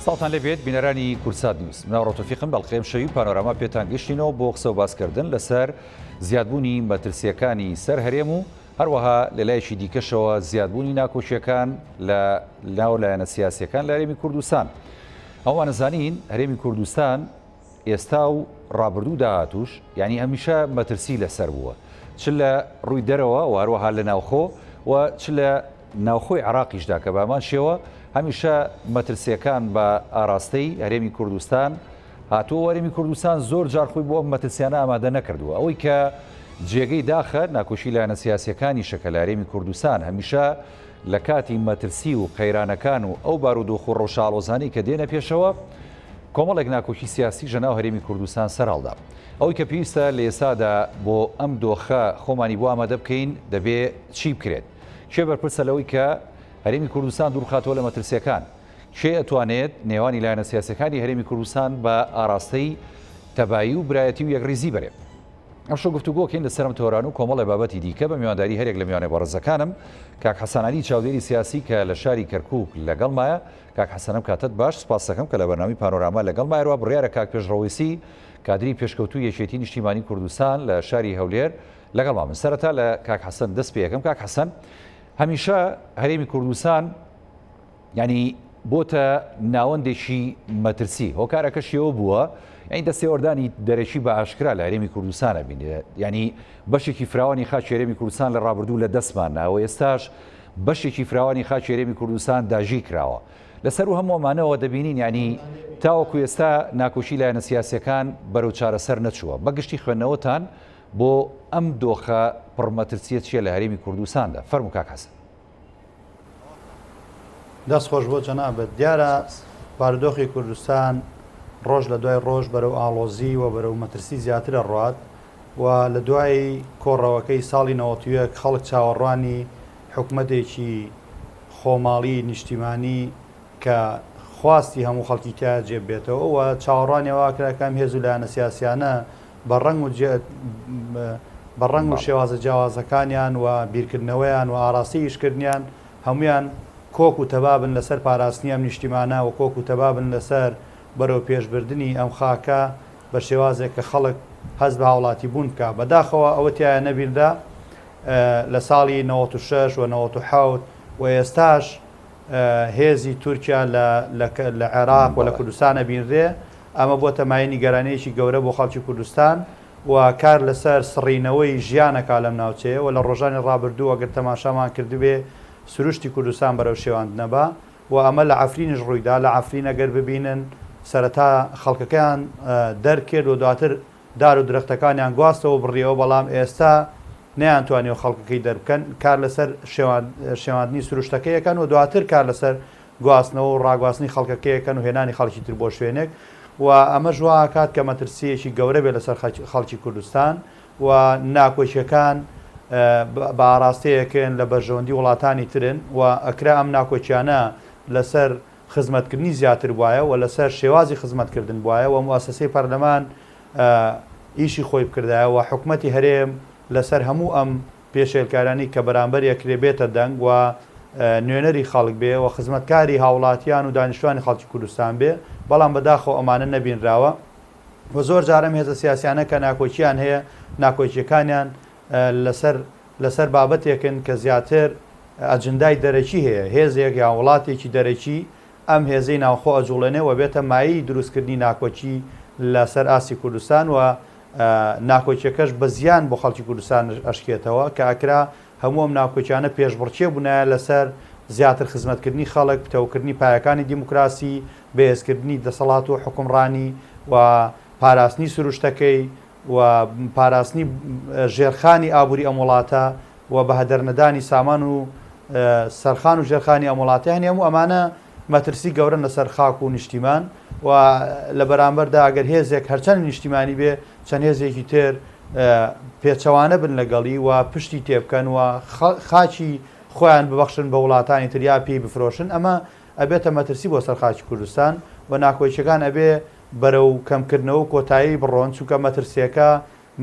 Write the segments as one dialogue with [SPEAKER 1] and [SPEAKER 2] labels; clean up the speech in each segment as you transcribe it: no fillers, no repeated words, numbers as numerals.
[SPEAKER 1] ساڵتان لەبێت بینەرانی کورسات نیوز ناوڕۆتۆفیقم بەڵقێم شەوی پانۆراما پێتان گەشتینەوە بۆ قسە و باسکردن لەسەر زیادبوونی مەترسیەکانی سەر هەرێم و هەروەها لە لایەکی دیکەشەوە زیادبوونی ناکۆچیەکان لە ناو لایەنە سیاسیەکان لە هەرێمی کوردستان. ئەوان نەزانین هەرێمی کوردستان ئێستا و ڕابردوو داهاتوش یعنی هەمیشە مەترسی لەسەر بووە، چ لە ڕووی دەرەوە و هەروەها لە ناوخۆ و چ لە ناوخۆی عراقیشدا کە بامان شێوە هەمیشە مەترسیەکان بە ئاراستەی هەرێمی کوردستان هاتووە. هەرێمی کوردستان زۆر جار خۆی بۆ مەترسیانە ئامادە نەکردووە، ئەوەی کە جێگەی داخە ناکۆشی لایەنە سیاسیەکانی شەکە لە هەرێمی کوردستان هەمیشە لە کاتی مەترسی و قەیرانەکان و ئەو بارودۆخ و ڕۆژاڵۆزانی کە دێنە پێشەوە کۆمەڵێک ناکۆشی سیاسی ژەناو هەرێمی کوردستان سەرهەڵدا. ئەوەی کە پێویستە لە ئێستادا بۆ ئەم دۆخە خۆمانی بۆ ئامادە بکەین دەبێ چی بکرێت؟ کێ بەرپرسە لەوەی کە هەرێمی کوردستان دوورخاتەوە لە مەترسیەکان؟ کێ ئەتوانێت نێوانی لایەنە سیاسیەکانی هەرێمی کوردستان بە ئاراستەی تەبایی و برایەتی و یەکڕێزی بەرێت؟ ئەم شەو گفتوگۆکەین لەسەر ئەم تۆران و کۆمەڵی بابەتی دیکە بە میوانداری هەرێک لە میوانە بەڕێزەکانم کاک حەسەن عەلی چاودێری سیاسی کە لە شاری کەرکووک لەگەڵمایە. کاک حەسەنم کاتت باش، سپاس دەکەم کە لە بەرنامەی پانۆراما لەگەڵمایەوە. بڕیارە کاک پێشڕەوەیسی کادری پێشکەوتوو یەکێتی نیشتیمانی کوردستان لە شاری هەولێر لەگەڵما. من سەرەتا لە کاک حەسەن دەست پێ یەکەم. کاک حەسەن، هەمیشە هەرێمی کوردستان ینی بۆتە ناوەندێکی مەترسی، هۆکارەکەشیەوە بووە یعنی دەستێوەردانی دەرەکی بە ئاشکرا لە هەرێمی کوردستانە بینێت، ینی بەشێکی فراوانی خاچی هەرێمی کوردستان لە ڕابردوو لە دەستمان ناوە، ئێستاش بەشێکی فراوانی خاچی هەرێمی کوردستان داژی کراوە. لەسەر و هەمووەمانەوە دەبینین ینی تاوەکو ئێستا ناکۆشی لایەنە سیاسیەکان بەرەو چارەسەر نەچووە. بەگشتی خوێندنەوەتان بۆ ئەم دۆخە پڕمەترسیە چیە لە هەرێمی کوردستاندا؟ فەرموو کاک حەسەن.
[SPEAKER 2] دەست خۆش بۆ جەنابەت. دیارە بارودۆخی کوردستان ڕۆژ لە دوای ڕۆژ بەرەو ئاڵۆزی و بەرەو مەترسی زیاترە ڕات و لە دوای کۆڕەوەکەی ساڵی 91 خەڵک چاوەڕوانی حکومەتێکی خۆماڵی نیشتیمانی کە خواستی هەموو خەڵکی تیا جێبێتەوە و چاوەڕوانیەوە کراکەم هێز و لایەنە سیاسیانە بە ڕەنگ و شێوازە جیاوازەکانیان و بیرکردنەوەیان و ئاراستی ئیشکردنیان هەمویان کۆک و تەبابن لەسەر پاراستنی ئەم نیشتیمانە و کۆک و تەبابن لەسەر بەرەو پێشبردننی ئەم خاکە بە شێوازێک کە خەڵک هەست بە هاوڵاتی بوون بکە. بەداخەوە ئەوە تایە نەبیردا لە ساڵی 96 و 97 و ئێستاش هێزی تورکیا لە عێراق و لە کوردستانە بینرێ. ئەمە بۆ تەمایە گەرانەیەکی گەورە بۆ خەڵکی کوردستان و کار لەسەر سڕینەوەی ژیانەکە لەم ناوچەیە و لە ڕۆژانی ڕابردوو ئەگەر تەماشامان کردبێ سروشتی کوردستان بەرەو شێواندنەبا و ئەمە لە عەفرینش ڕوویدا. لە عەفرین ئەگەر ببینن سەرەتا خەڵکەکەیان دەرکرد و دواتر دار و درەختەکانیان گواستەوە بڕیەوە، بەڵام ئێستا نەیانتوانێت خەڵکەکەی دەربکەن. کار لەسەر شێواندنی سروشتەکەیەکەن و دواتر کار لەسەر گواستنەوە و ڕاگواستنی خەڵکەکەیەکەن و هێنانی خەڵکی تر بۆ شوێنێک و ئەمە ژوا کات کە مەترسیەکی گەورە بێت لەسەر خەڵکی کوردستان و ناکۆچیەکان بە ئاراستەیەکەن لە بەرژەوەندی وڵاتانی ترن و ئەکرا ئەم ناکۆچیانە لەسەر خزمەتکردنی زیاتر بواە و لەسەر شێوازی خزمەتکردن بواە و موسسەی پەرلەمان ئیشی خۆی بکردایە و حکومەتی هەرێم لەسەر هەموو ئەم پێشێلکارانی کە بەرامبەر یەکرێ بێتە دەنگ و نوێنەری خەڵک بێ و خزمەتکاری هاوڵاتیان و دانیشتوانی خەڵکی کوردستان بێ، بەڵام بەداخەوە ئەمانە نەبینراوە و زۆر جارم هێزە سیاسیانە کە ناکۆچیان هەیە ناکۆچیەکانیان لەسەر بابەتێکن کە زیاتر ئەجندای دەرەکی هەیە، هێزێک یا وڵاتێکی دەرەکی ئەم هێزەی ناوخۆ ئەجوڵێنێ و بێتە مایی دروستکردنی ناکۆچی لەسەر ئاسی کوردستان و ناکۆچیەکەش بە زیان بۆ خەڵکی کوردستان ئەشکێتەوە کە ئەکرا هەموو ئەم ناکۆچیانە پێشبڕکێ بوونایە لەسەر زیاتر خزمەتکردنی خەڵک، پتەوکردنی پایەکانی دیموکراسی، بەهێزکردنی دەسەڵات و حکومڕانی و پاراستنی سروشتەکەی و پاراستنی ژێرخانی ئابووری ئەم وڵاتە و بە هەدەرنەدانی سامان و سەرخان و ژێرخانی ئەم وڵاتیان هەموو ئەمانە مەترسی گەورە لەسەر خاک و نیشتیمان و لە بەرامبەردا ئەگەر هێزێک هەرچەند نیشتیمانی بێ چەند هێزێکی تر پێچەوانە بن لەگەڵی و پشتی تێبکەن و خاچی خۆیان ببەخشن بە وڵاتانی تر یا پێی بفرۆشن، ئەمە ئەبێتە مەترسی بۆ سەر خاکی کوردستان و ناکۆچیەکان ئەبێ بەرەو کەمکردنەوە و کۆتایی بڕۆن، چونکە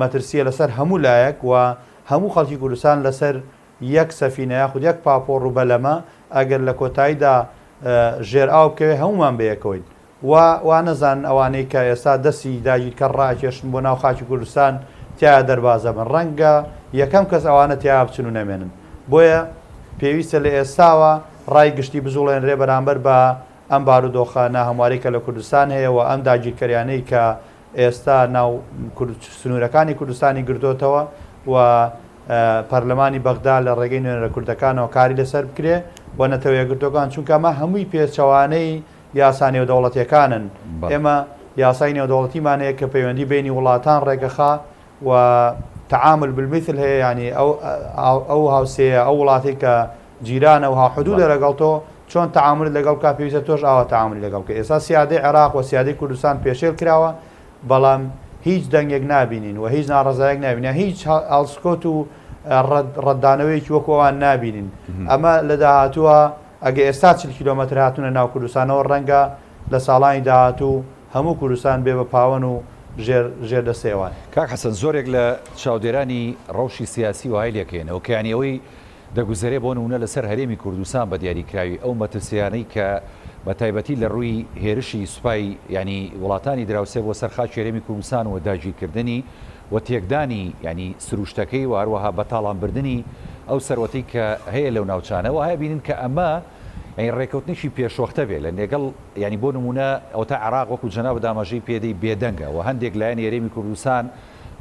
[SPEAKER 2] مەترسیە لەسەر هەموو لایەک و هەموو خەڵکی کوردستان لەسەر یەک سەفینە یاخود یەک پاپۆڕ و بەلەمە ئەگەر لە کۆتاییدا ژێر ئاو بکەوێ هەمومان بەیەکەوەین وا نەزان ئەوانەی کە ئێستا دەستی داگیر کە ڕاکێشن بۆ ناو خاکی کوردستان تیا دەربازە بن ڕەنگە یەکەم کەس ئەوانە تیا بچن و نەمێنن بۆیە پێویستە لە ئێستاوە ڕای گشتی بزوڵێنرێ بەرامبەر بە ئەم بارودۆخانە هەموارەی کە لە کوردستان هەیە و ئەم داگیرکەریانەی کە ئێستا ناو سنوورەکانی کوردستانی گرتوتەوە و پەرلەمانی بەغدا لە ڕێگەی نوێنەرە کوردەکانەوە کاری لەسەر بکرێ و نەتەوەیە گرتوەکان چونکە ئەمە هەمووی پێچەوانەی یاسا نێودەوڵەتیەکانن ئێمە یاسای نێودەوڵەتیمانەیە کە پەیوەندی بینی وڵاتان ڕێگەخا و تعامل بالمثل هەیە ینی ئەو هاوسەیە ئەو وڵاتی کە جیرانە و هاحدودە لەگەڵ تۆ چۆن تعامل لەگەڵ کا پێویستە تۆش ئاوا تعامل لەگەڵ کە ئێستا سیادەی عێراق و سیادەی کوردستان پێشێل کراوە بەڵام هیچ دەنگێک نابینین و هیچ ناڕزایەک نابینە هیچ ئەڵسکۆت و ڕەتدانەوەیکی وەکوەوان نابینین ئەمە لە داهاتووە ئەگە ئێستا 40 کیلۆمەتر هاتوونە ناو کوردستانەوە ڕەنگە لە ساڵانی داهاتوو هەموو کوردستان بێ بە پاوەن و ژێر دەسێوان.
[SPEAKER 1] کاک حەسەن زۆرێک لە چاودێرانی ڕەوشی سیاسی و های لێکێنەوە کەیانیەوەی دەگوزارێ بۆ نمونە لەسەر هەرێمی کوردستان بە دیاریکراوی ئەو مەترسیانەی کە بە تایبەتی لە ڕووی هێرشی سوپای ینی وڵاتانی دراوسێ بۆ سەرخاکی هەرێمی کوردستان و داگیرکردنی و تێکدانی ینی سروشتەکەی و هەروەها بەتاڵانبردننی ئەو سەرەتەی کە هەیە لەو ناوچانەوە هەیە بینن کە ئەمە ڕێکەوتنیشی پێشوەختە بێت لە نێگەڵ ینی بۆ نمونە ئەو تا عراق وەکو جەناب دامەژەی پێدەی بێدەنگە و هەندێک لایەن هەرێمی کوردستان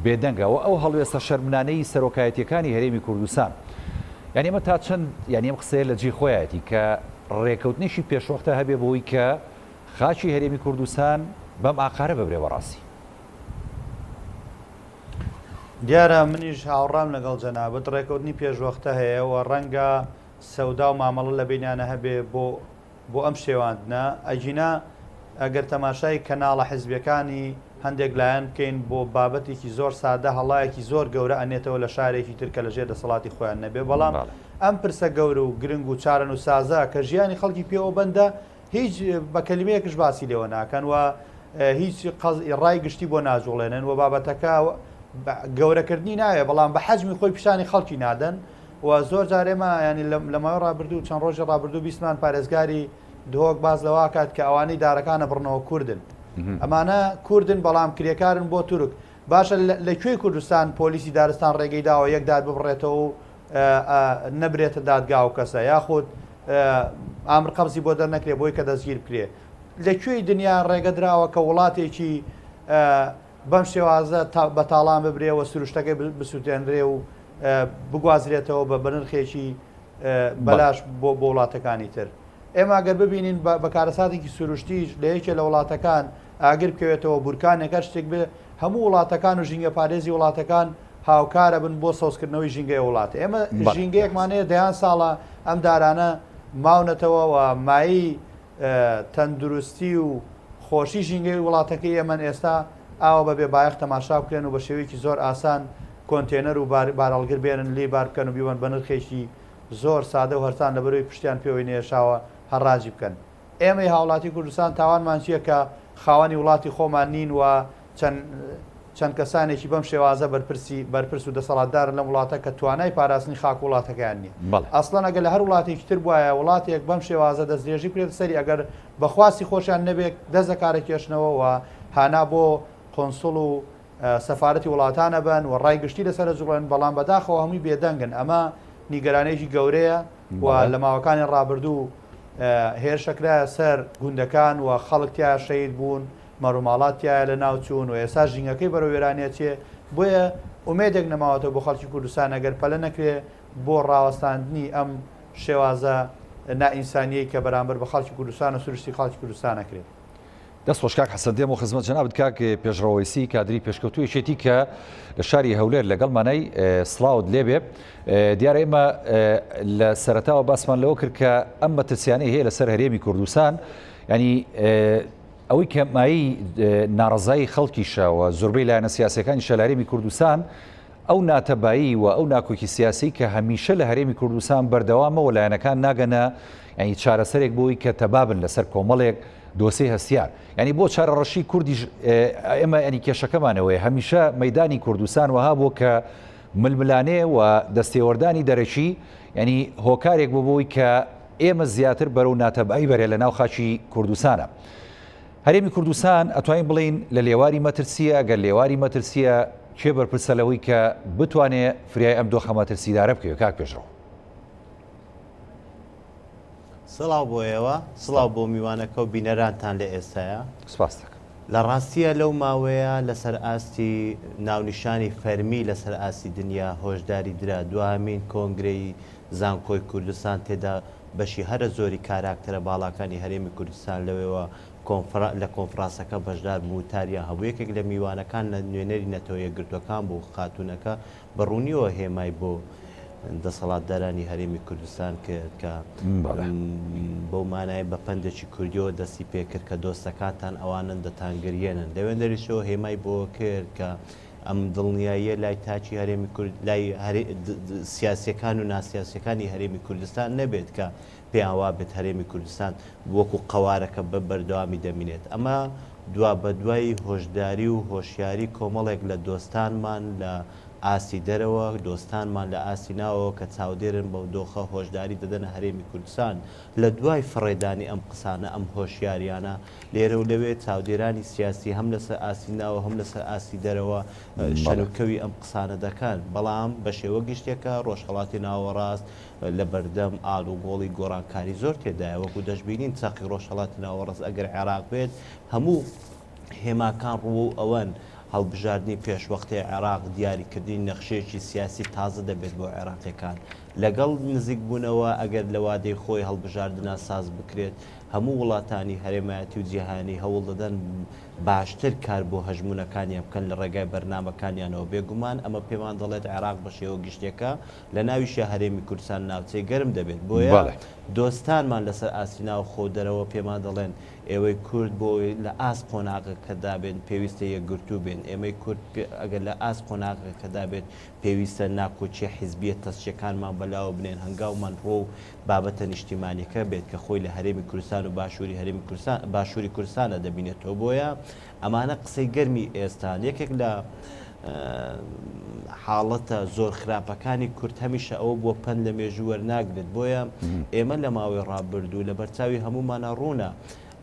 [SPEAKER 1] بێدەنگە و ئەو هەڵوێستە شەرمنانەی سەرۆکایەتیەکانی هەرێمی کوردستان یعنی ئەمە تا چەند یعنی ئەم قسەیە لە جێ خۆیەتی کە ڕێکەوتنیشی پێشوەختە هەبێ بۆی کە خاچی هەرێمی کوردستان بەم ئاقارە ببرێ بەڕاستی.
[SPEAKER 2] دیارە منیش هاوڕام لەگەڵ جەنابەت ڕێکەوتنی پێشوەختە هەیە و ڕەنگە سەودا و مامەڵە لە بینیانە هەبێ بۆ ئەم شێواندنە ئەجینا ئەگەر تەماشای کەناڵە حیزبیەکانی هەندێک لایەن بکەین بۆ بابەتێکی زۆر سادە هەڵایەکی زۆر گەورە ئەنێتەوە لە شارێکی ترکە لەژێر دەسەڵاتی خۆیان نەبێ بەڵام ئەم پرسە گەورە و گرنگ و چارەن و سازە کە ژیانی خەڵکی پێوە بەندە هیچ بە کەلیمەیەکش باسی لێوە ناکەن و هیچ ڕای گشتی بۆ ناجوڵێنن و بابەتەکە گەورەکردنی ناوێ بەڵام بە حەجمی خۆی پیشانی خەڵکی نادەن و زۆر جارێمە ینی لەماوەی ڕابردوو چەند ڕۆژی ڕابردوو بیستمان پارێزگاری دهۆک باز لەوا کات کە ئەوانەی دارەکانە بڕنەوە کوردن ئەمانە کوردن بەڵام کرێکارن بۆ تورک باشە لەکوێی کوردستان پۆلیسی دارستان ڕێگەی داوە یەک داد ببڕێتەوە و نەبرێتە دادگا و کەسە یاخود ئامر قەبزی بۆ دەرنەکرێ بۆی کە دەستگیر بکرێ لەکوێی دنیا ڕێگەدراوە کە وڵاتێکی بەم شێوازە بە تاڵان ببرێەوە سروشتەکەی بسووتێنرێ و بگوازرێتەوە بە بنرخێکی بەلاش بۆ وڵاتەکانی تر ئێمە گەر ببینین بە کارەساتێکی سروشتیش لە یەکێ لە وڵاتەکان ئاگر بکەوێتەوە بورکانێکە شتێک بێ هەموو وڵاتەکان و ژینگە پارێزی وڵاتەکان هاوکارە بن بۆ سەوزکردنەوەی ژینگەی وڵات ئێمە ژینگەیەکمانەیە دەیان ساڵە ئەم دارانە ماونەتەوە و مایی تەندروستی و خۆشی ژینگەی وڵاتەکەی ئێمە ئێستا ئاوە بەبێ بایەخ تەماشا بکرێن و بە شێوەیەکی زۆر ئاسان کۆنتێنەر و بارەڵگر بێنن لێ بار بکەن و بیوەن بە نرخێکی زۆر سادە و هەرسان لە بەرەوەی پشتیان پێوەی نێشاوە هەڕاجی بکەن ئێمەی هاوڵاتی کوردستان تاوانمان چییە کە خاوەنی وڵاتی خۆمان نین و چەند کەسانێکی بەم شێوازە بەرپرس و دەسەڵاتدارن لەم وڵاتە کە توانای پاراستنی خاک وڵاتەکەیان نییە ئەسڵەن ئەگەر لە هەر وڵاتێکی تر بواە وڵاتێک بەم شێوازە دەستێژی بکرێت سەری ئەگەر بەخواستی خۆشیان نەبێت دەست کارە کێشنەوە و هانا بۆ قۆنسڵ و سەفارەتی وڵاتانە بن و ڕای گشتی لەسەر جوڵێن بەڵام بەداخەوە هەمووی بێدەنگن ئەمە نیگەرانێکی گەورەیە و لە ماوەکانی ڕابردوو هێرشەکرایە سەر گوندەکان و خەڵکتیا شەید بوون مەڕووماڵاتیایە لە ناوچوون و ئێستا ژینگەکەی بەرەو وێرانێتێ بۆیە ئومێدێک نەماوەتەوە بۆ خەڵکی کوردستان ئەگەر پەلە نەکرێ بۆ ڕاوەستاندنی ئەم شێوازە نائینسانیەی کە بەرامبەر بە خەڵکی کوردستان و سروشتی خەڵکی کوردستان نەکرێت.
[SPEAKER 1] دەست خۆشکاک حەسەن دێم و خزمەت جەنابەت کاک پێشڕەوەیسی کادری پێشکەوتوویەکێتی کە لە شاری هەولێر لەگەڵمانەی سڵاوت لێبێ دیارە ئێمە لە سەرەتاوە باسمان لەوە کرد کە ئەم مەترسیانەی هەیە لەسەر هەرێمی کوردستان ینی ئەوەی کە مایی ناڕزایی خەڵکیشەوە زۆربەی لایەنە سیاسەکانی شەلارێمی کوردستان ئەو ناتەبایی و ئەو ناکۆکی سیاسی کە هەمیشە لە هەرێمی کوردستان بەردەوامەوە لایەنەکان ناگەنە ینی چارەسەرێک بۆی کە تەبابن لەسەر کۆمەڵێک دۆسی هەستیار ینی بۆ چارەڕەشی کوردیش ئێمە ئەنی کێشەکەمانەوەی هەمیشە مەدانی کوردستان وها بۆ کە ململانێ و دەستێوەردانی دەرەکی ینی هۆکارێک بۆ بۆی کە ئێمە زیاتر بەرەو ناتەبایی بەرێ لە ناو خاچی کوردستانە. هەرێمی کوردستان ئەتوانین بڵین لە لێواری مەترسیە، ئەگەر لێواری مەترسیە کێ بەرپرسە لەوەی کە بتوانێت فریای ئەم دۆخە مەترسیدارە بکەوێت کاک پێشڕەوە؟
[SPEAKER 3] سڵاو بۆ ئێوە، سڵاو بۆ میوانەکە و بینەرانتان لە ئێستاە.
[SPEAKER 1] سپاس دەکەم.
[SPEAKER 3] لە ڕاستیە لەو ماوەیە لەسەر ئاستی ناونیشانی فەرمی لەسەر ئاستی دنیا هۆشداری درا دوامین کۆنگرەی زانکۆی کوردستان تێدا بەشی هەرە زۆری کاراکتەرە باڵاکانی هەرێمی کوردستان لەوێەوە لە کۆنفرانسەکە بەشدار بووتاریە هەبوو یەکێک لە میوانەکان لە نوێنەری نەتەوە یەکگرتوەکان بۆ خاتونەکە بەڕوونیەوە هێمای بۆ دەسەڵاتدارانی هەرێمی کوردستان کرد کە بەو مانای بە پندێکی کوردیەوە دەستی پێکرد کە دۆستەکانتان ئەوانن دەتانگرێنن لەوێندەریشەوە هێمای بۆ کرد کە ئەم دڵنیاییە لای تاچی هەرێمی لای سیاسیەکان و ناسیاسیەکانی هەرێمی کوردستان نەبێت کە پێیانوا بێت هەرێمی کوردستان وەکو قەوارەکە بە بەردەوامی دەمینێت. ئەمە دوا بە دوای هۆشداری و هۆشیاری کۆمەڵێک لە دۆستانمان لە ئاسی دەرەوە دۆستانمان لە ئاسی ناوەوە کە چاودێرن بەو دۆخە هۆشداری دەدەنە هەرێمی کوردستان لە دوای فڕێدانی ئەم قسانە ئەم هۆشیاریانە لێرە و لەوێ چاودێرانی سیاسی هەم لەسەر ئاسی ناوە هەم لەسەر ئاسی دەرەوە شەنوکەوی ئەم قسانە دەکەن بەڵام بە شێوە گشتێکە ڕۆژهەڵاتی ناوەڕاست لە بەردەم ئال و گۆڵی گۆڕانکاری زۆر تێدایە وەکو دەشبینین چاقی ڕۆژهەڵاتی ناوەڕاست ئەگەر عێراق بێت هەموو هێماکان ڕوو ئەوەن هەڵبژاردننی پێشوەختی عێراق دیاریکردنی نەخشەیەکی سیاسی تازە دەبێت بۆ عێراقیەکان لەگەڵ نزیک بوونەوە ئەگەر لە وادەی خۆی هەڵبژاردننا ساز بکرێت هەموو وڵاتانی هەرێمایەتی و جیهانی هەوڵ دەدەن باشتر کار بۆ هەژمونونەکانیان بکەن لە ڕێگای بەرنمەکانیانەوە بێگومان ئەمە پێمان دەڵێت عێراق بە شێوە گشتێکە لە ناویشە هەرێمی کوردستان ناوچەی گەرم دەبێت بۆیە دۆستانمان لەسەر ئاسیناو خۆ دەرەوە پێمان دەڵێن ئێوەی کورد بۆی لە ئاس قۆناغەکە دابێن پێویستە یەکگرتوو بێن ئێمەی کورد ئەگەر لە ئاس قۆناغەکە دابێت پێویستە ناکۆچی حیزبیە تەسچەکانمان بەلاوە بنێن هەنگاومان ڕۆ و بابەتە نیشتیمانیەکە بێت کە خۆی لە هەرێمی کوردستان و باشووری هەرێمی باشووری کوردستانە دەبینێتەوە بۆیە ئەمانە قسەی گەرمی ئێستان یەکێک لە حاڵەتە زۆر خراپەکانی کورد هەمیشە ئەوە بۆ پەند لە مێژوو وەرناگرێت بۆیە ئێمە لە ماوەی ڕابردوو لە بەرچاوی هەمومانە ڕوونە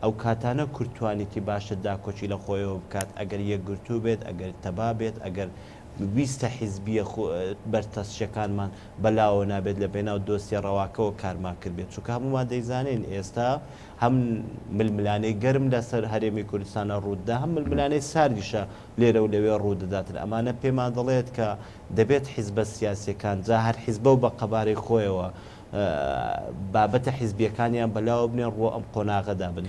[SPEAKER 3] ئەو کاتانە کورتوانیتی باشە داکۆچی لە خۆیەوە بکات ئەگەر یەکگرتوو بێت ئەگەر تەبا بێت ئەگەر ویستە حیزبیە بەرتەسچەکانمان بەلاوە نابێت لە بێناو دۆستی ڕەواکەوە کارمان کرد بێت چونکە هەمومان دەیزانین ئێستا هەم ململانەی گەرم لەسەر هەرێمی کوردستانە ڕوودا هەم ململانەی ساردیشە لێرە و لەوێ ڕوودەداتن ئەمانە پێمان دەڵێت کە دەبێت حیزبە سیاسیەکان جا هەر حیزبە و بە قەبارەی خۆیەوە بابەتە حیزبیەکانیان بەلاوە بنێن ڕۆ ئەم قۆناغەدا بن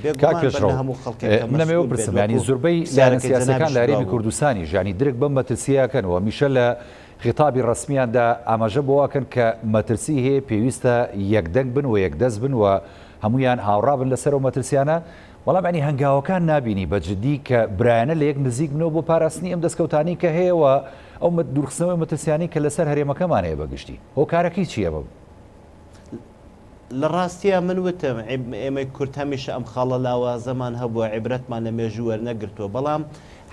[SPEAKER 3] هەموو
[SPEAKER 1] خەڵکێکەوە برسم ینی زۆربەی لایەنە سیاسەکان لە هەرێمی کوردستانی ژانی درک بەم مەترسیەکەنەوە میشە لە خیتابی ڕسمیاندا ئاماژە بۆواکەن کە مەترسی هەیە پێویستە یەکدەنگ بن و یەکدەست بن و هەمویان هاوڕا بن لەسەر و مەترسیانە وەڵام ئەنی هەنگاوەکان نبینی بەجددی کە برایەنە لە یەک نزیک بنەوە بۆ پاراستنی ئەم دەستکەوتانی کە هەیەەوە ئەو دوورخستنەوەی مەترسیانی کە لەسەر هەرێمەکەمانەیە بەگشتی هۆکارەکەی چییە بە
[SPEAKER 3] لە ڕاستیە من وتم ئێمە کورت هەمیشە ئەم خاڵە لاوازەمان هەبووە عیبرەتمان لە مێژوو وەرنەگرتووە بەڵام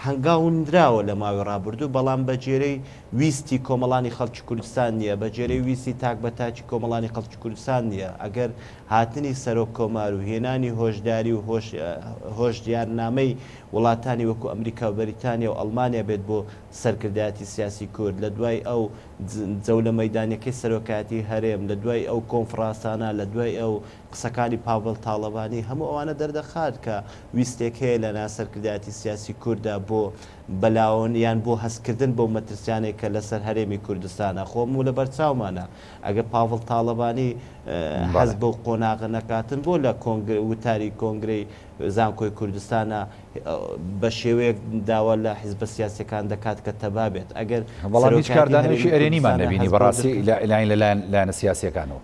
[SPEAKER 3] هەنگاوندراوە لە ماوەی ڕابردوو بەڵام بەجێرەی ویستی کۆمەڵانی خەڵکی کوردستان نییە بەجێرەی ویستی تاک بە تاچی کۆمەڵانی خەڵکی کوردستان نییە ئەگەر هاتنی سەرۆک کۆمار و هێنانی هۆشداری و هۆشدیارنامەی وڵاتانی وەکو ئەمریکا و بەریتانیا و ئەڵمانیا بێت بۆ سەرکردایەتی سیاسی کورد لە دوای ئەو جەولە مەیدانەکەی سەرۆکایەتی هەرێم لە دوای ئەو کۆنفرانسانە لە دوای ئەو قسەکانی پاڤڵ تاڵەبانی هەموو ئەوانە دەردەخات کە ویستێک هەیە لە ناسەرکردایەتی سیاسی کووردا بۆ بەلاون یان بۆ هەستکردن بۆ مەترسیانێک کە لەسەر هەرێمی کوردستانە خۆم و لە بەرچاومانە ئەگە پاڤڵ تاڵەبانی حەز بۆ قۆناغە نەکاتن بۆ لە وتاری کۆنگرەی زانکۆی کوردستانە بە شێوەیەک داوا لە حیزبە سیاسەکان دەکات کە تەبا بێت ئەگەر
[SPEAKER 1] بەڵام هیچ کاردانێکی ئەرێنیمان نەبینی بەڕاستی لایەنە سیاسیەکانەوە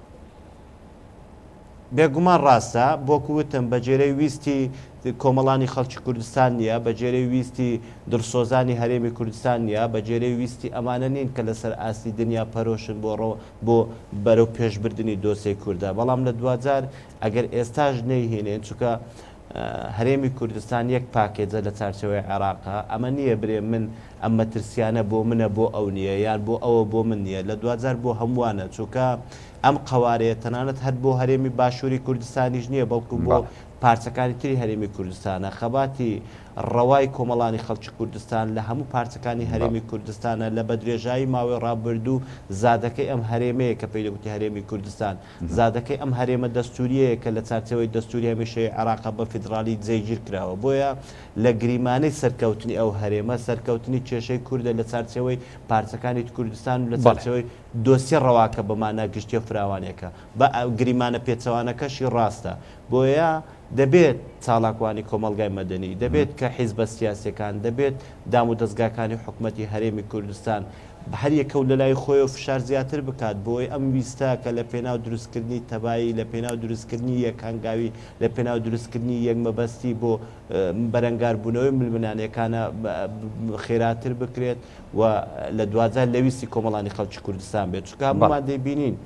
[SPEAKER 3] بێگومان ڕاستە بۆکووتم بە جێرەی ویستی کۆمەڵانی خەڵکی کوردستان نییە بە جێرەی ویستی دڵسۆزانی هەرێمی کوردستان نییە بە جێرەی ویستی ئەمانە نین کە لەسەر ئاستی دنیا پەرۆشن بۆ بەرەو پێشبردننی دۆسەی کووردا بەڵام لە دوجار ئەگەر ئێستاژ نەیهێنێن چونکە هەرێمی کوردستان یەک پاکێجە لە چارچەوەی عێراقا ئەمە نییە برێ من ئەم مەترسیانە بۆ منە بۆ ئەو نییە یان بۆ ئەوە بۆ من نییە لە دوجار بۆ هەمووانە چونکە ئەم قوارەیە تەنانەت هەر بۆ هەرێمی باشووری کوردستانیش نییە بەڵکو بۆ پارچەکانی تری هەرێمی کوردستانە خەباتی ڕەوای کۆمەڵانی خەڵکی کوردستان لە هەموو پارچەکانی هەرێمی کوردستانە لە بەدرێژایی ماوەی ڕابردوو زادەکەی ئەم هەرێمەیە کە پێی دەگوتی هەرێمی کوردستان زادەکەی ئەم هەرێمە دەستوریەیە کە لە چارچەوەی دەستوری هەمیشەی عێراق بە فیدرالی جێگیر کراوە بۆیە لە گریمانەی سەرکەوتنی ئەو هەرێمە سەرکەوتنی کێشەی کوردە لە چارچەوەی پارچەکانی کوردستان و لە چارچەوەی دۆسی ڕەواکە بەمانە گشتی و فراوانێکە بە گریمانە پێچەوانەکەشی ڕاستە بۆیە دەبێت چالاکوانی کۆمەلگای مەدەنی دەبێت کە حیزبە سیاسیەکان دەبێت دام و دەستگاکانی حکوومەتی هەرێمی کوردستان بە هەر یەکەو لە لای خۆی و فشار زیاتر بکات بۆی ئەم ویستە کە لە پێناو دروستکردنی تەبایی لە پێناو دروستکردنی یەک هەنگاوی لە پێناو دروستکردنی یەک مەبەستی بۆ بەرەنگاربوونەوەی ململانیەکانە خێراتر بکرێت و لە دوازار لەویستی کۆمەڵانی خەڵکی کوردستان بێت چونکە هەمومان دەیبینین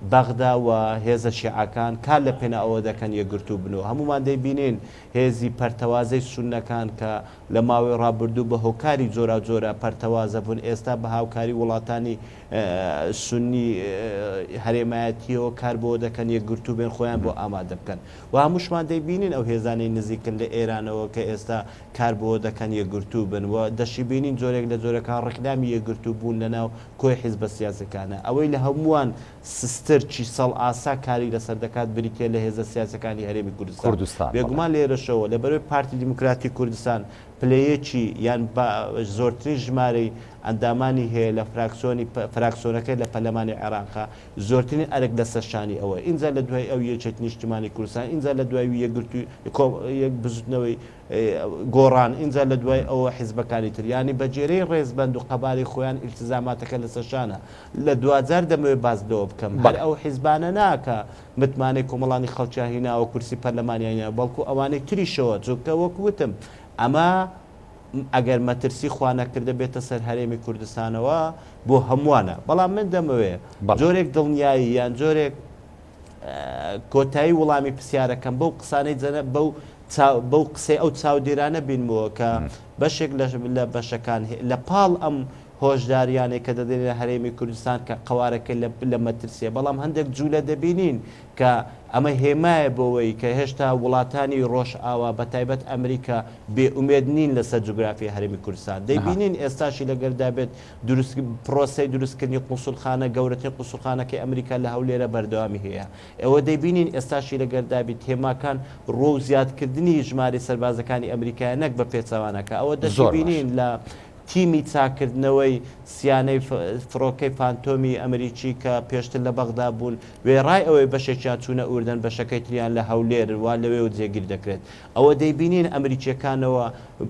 [SPEAKER 3] بەغدا و هێزە شیعەکان کار لە پێنا ئەوە دەکەن یەکگرتوو بنەوە هەمومان دەیبینین هێزی پەرتەوازەی سونەکان کە لە ماوەی ڕابردوو بە هۆکاری جۆرا جۆرە پەرتەوازە بوون ئێستا بە هاوکاری وڵاتانی سنی هەرێمایەتیەوە کار بۆ دەکەن یەکگرتوو بێن خۆیان بۆ ئامادە بکەن و هەمووشمان دەیبینین ئەو هێزانەی نزیکن لە ئێرانەوە کە ئێستا کار بۆ دەکەن یەکگرتوو بن و دەشی بینین جۆرێک لە جۆرەکان ڕێکلامی یەکگرتوو بوون لەناو کۆی حیزبە سیاسەکانە ئەوەی لە هەمووان سستر چی سەڵ ئاسا کاری لەسەر دەکات بریتێ لە هێزە سیاسەکانی هەرێمی کوردستان بێگومان لێرەشەوە لە بەرەوەی پارتی دیموکراتی کوردستان پلەیەکی یان زۆرترین ژمارەی ئەندامانی هەیە لە فراکسۆنەکەی لە پەرلەمانی عێراقا زۆرترین ئەرک لە سەرشانی ئەوە اینجا لە دوای ئەو یەکێتی نیشتیمانی کوردستان اینجا لە دوای یەکگرتووی یەک بزوتنەوەی گۆڕان اینجا لە دوای ئەوە حیزبەکانی تر ینی بەجێرەی ڕێزبەند و قەباری خۆیان ئیلتزاماتەکە لە سەرشانە لە دوجار دەمەوێت بازدەوە بکەم هەر ئەو حیزبانە ناکە متمانەی کۆمەڵانی خەڵکیان هیناوە کورسی پەرلەمانیانە بەڵکو ئەوانەی تریشەوە چونکە وەکوتم ئەمە ئەگەر مەترسی خوا نەکردە بێتە سەر هەرێمی کوردستانەوە بۆ هەمووانە بەڵام من دەمەوێ جۆرێک دڵنیایی یان جۆرێک کۆتایی وەڵامی پرسیارەکەم بەو قسانەی جەنە بەو قسەی ئەو چاودێرانە بینمەوە کە بەشێک لە بەشەکان لە پاڵ ئەم هۆشداریانێک کە دەدەن لە هەرێمی کوردستان کە قوارەکە لە مەترسیە بەڵام هەندێک جوولە دەبینین کە ئەمە هێمایە بەوەی کە هێشتا وڵاتانی ڕۆژ ئاوا بە تایبەت ئەمریکا بێئومێد نین لەسەر جوگرافی هەرێمی کوردستان دەیبینین ئێستاشی لەگەردا بێت پرۆسەی دروستکردنی قوسڵخانە گەورەترین قوسڵخانەکەی ئەمریکا لە هەولێرە بەردەوامی هەیە ئەوە دەیبینین ئێستاشی لەگەردا بیت هێماکان ڕۆ و زیادکردنی ژمارە سەربازەکانی ئەمریکای نەک بە پێچەوانەکە ئەوە دەبینین لە تیمی چاکردنەوەی سیانەی فڕۆکەی فانتۆمی ئەمریکی کە پێشتر لە بەغدا بوون وێڕای ئەوەی بەشێکیان چوونە ئوردن بەشەکەی تریان لە هەولێر وا لەوێ و جێگیر دەکرێت ئەوە دەیبینین ئەمریکیەکانەوە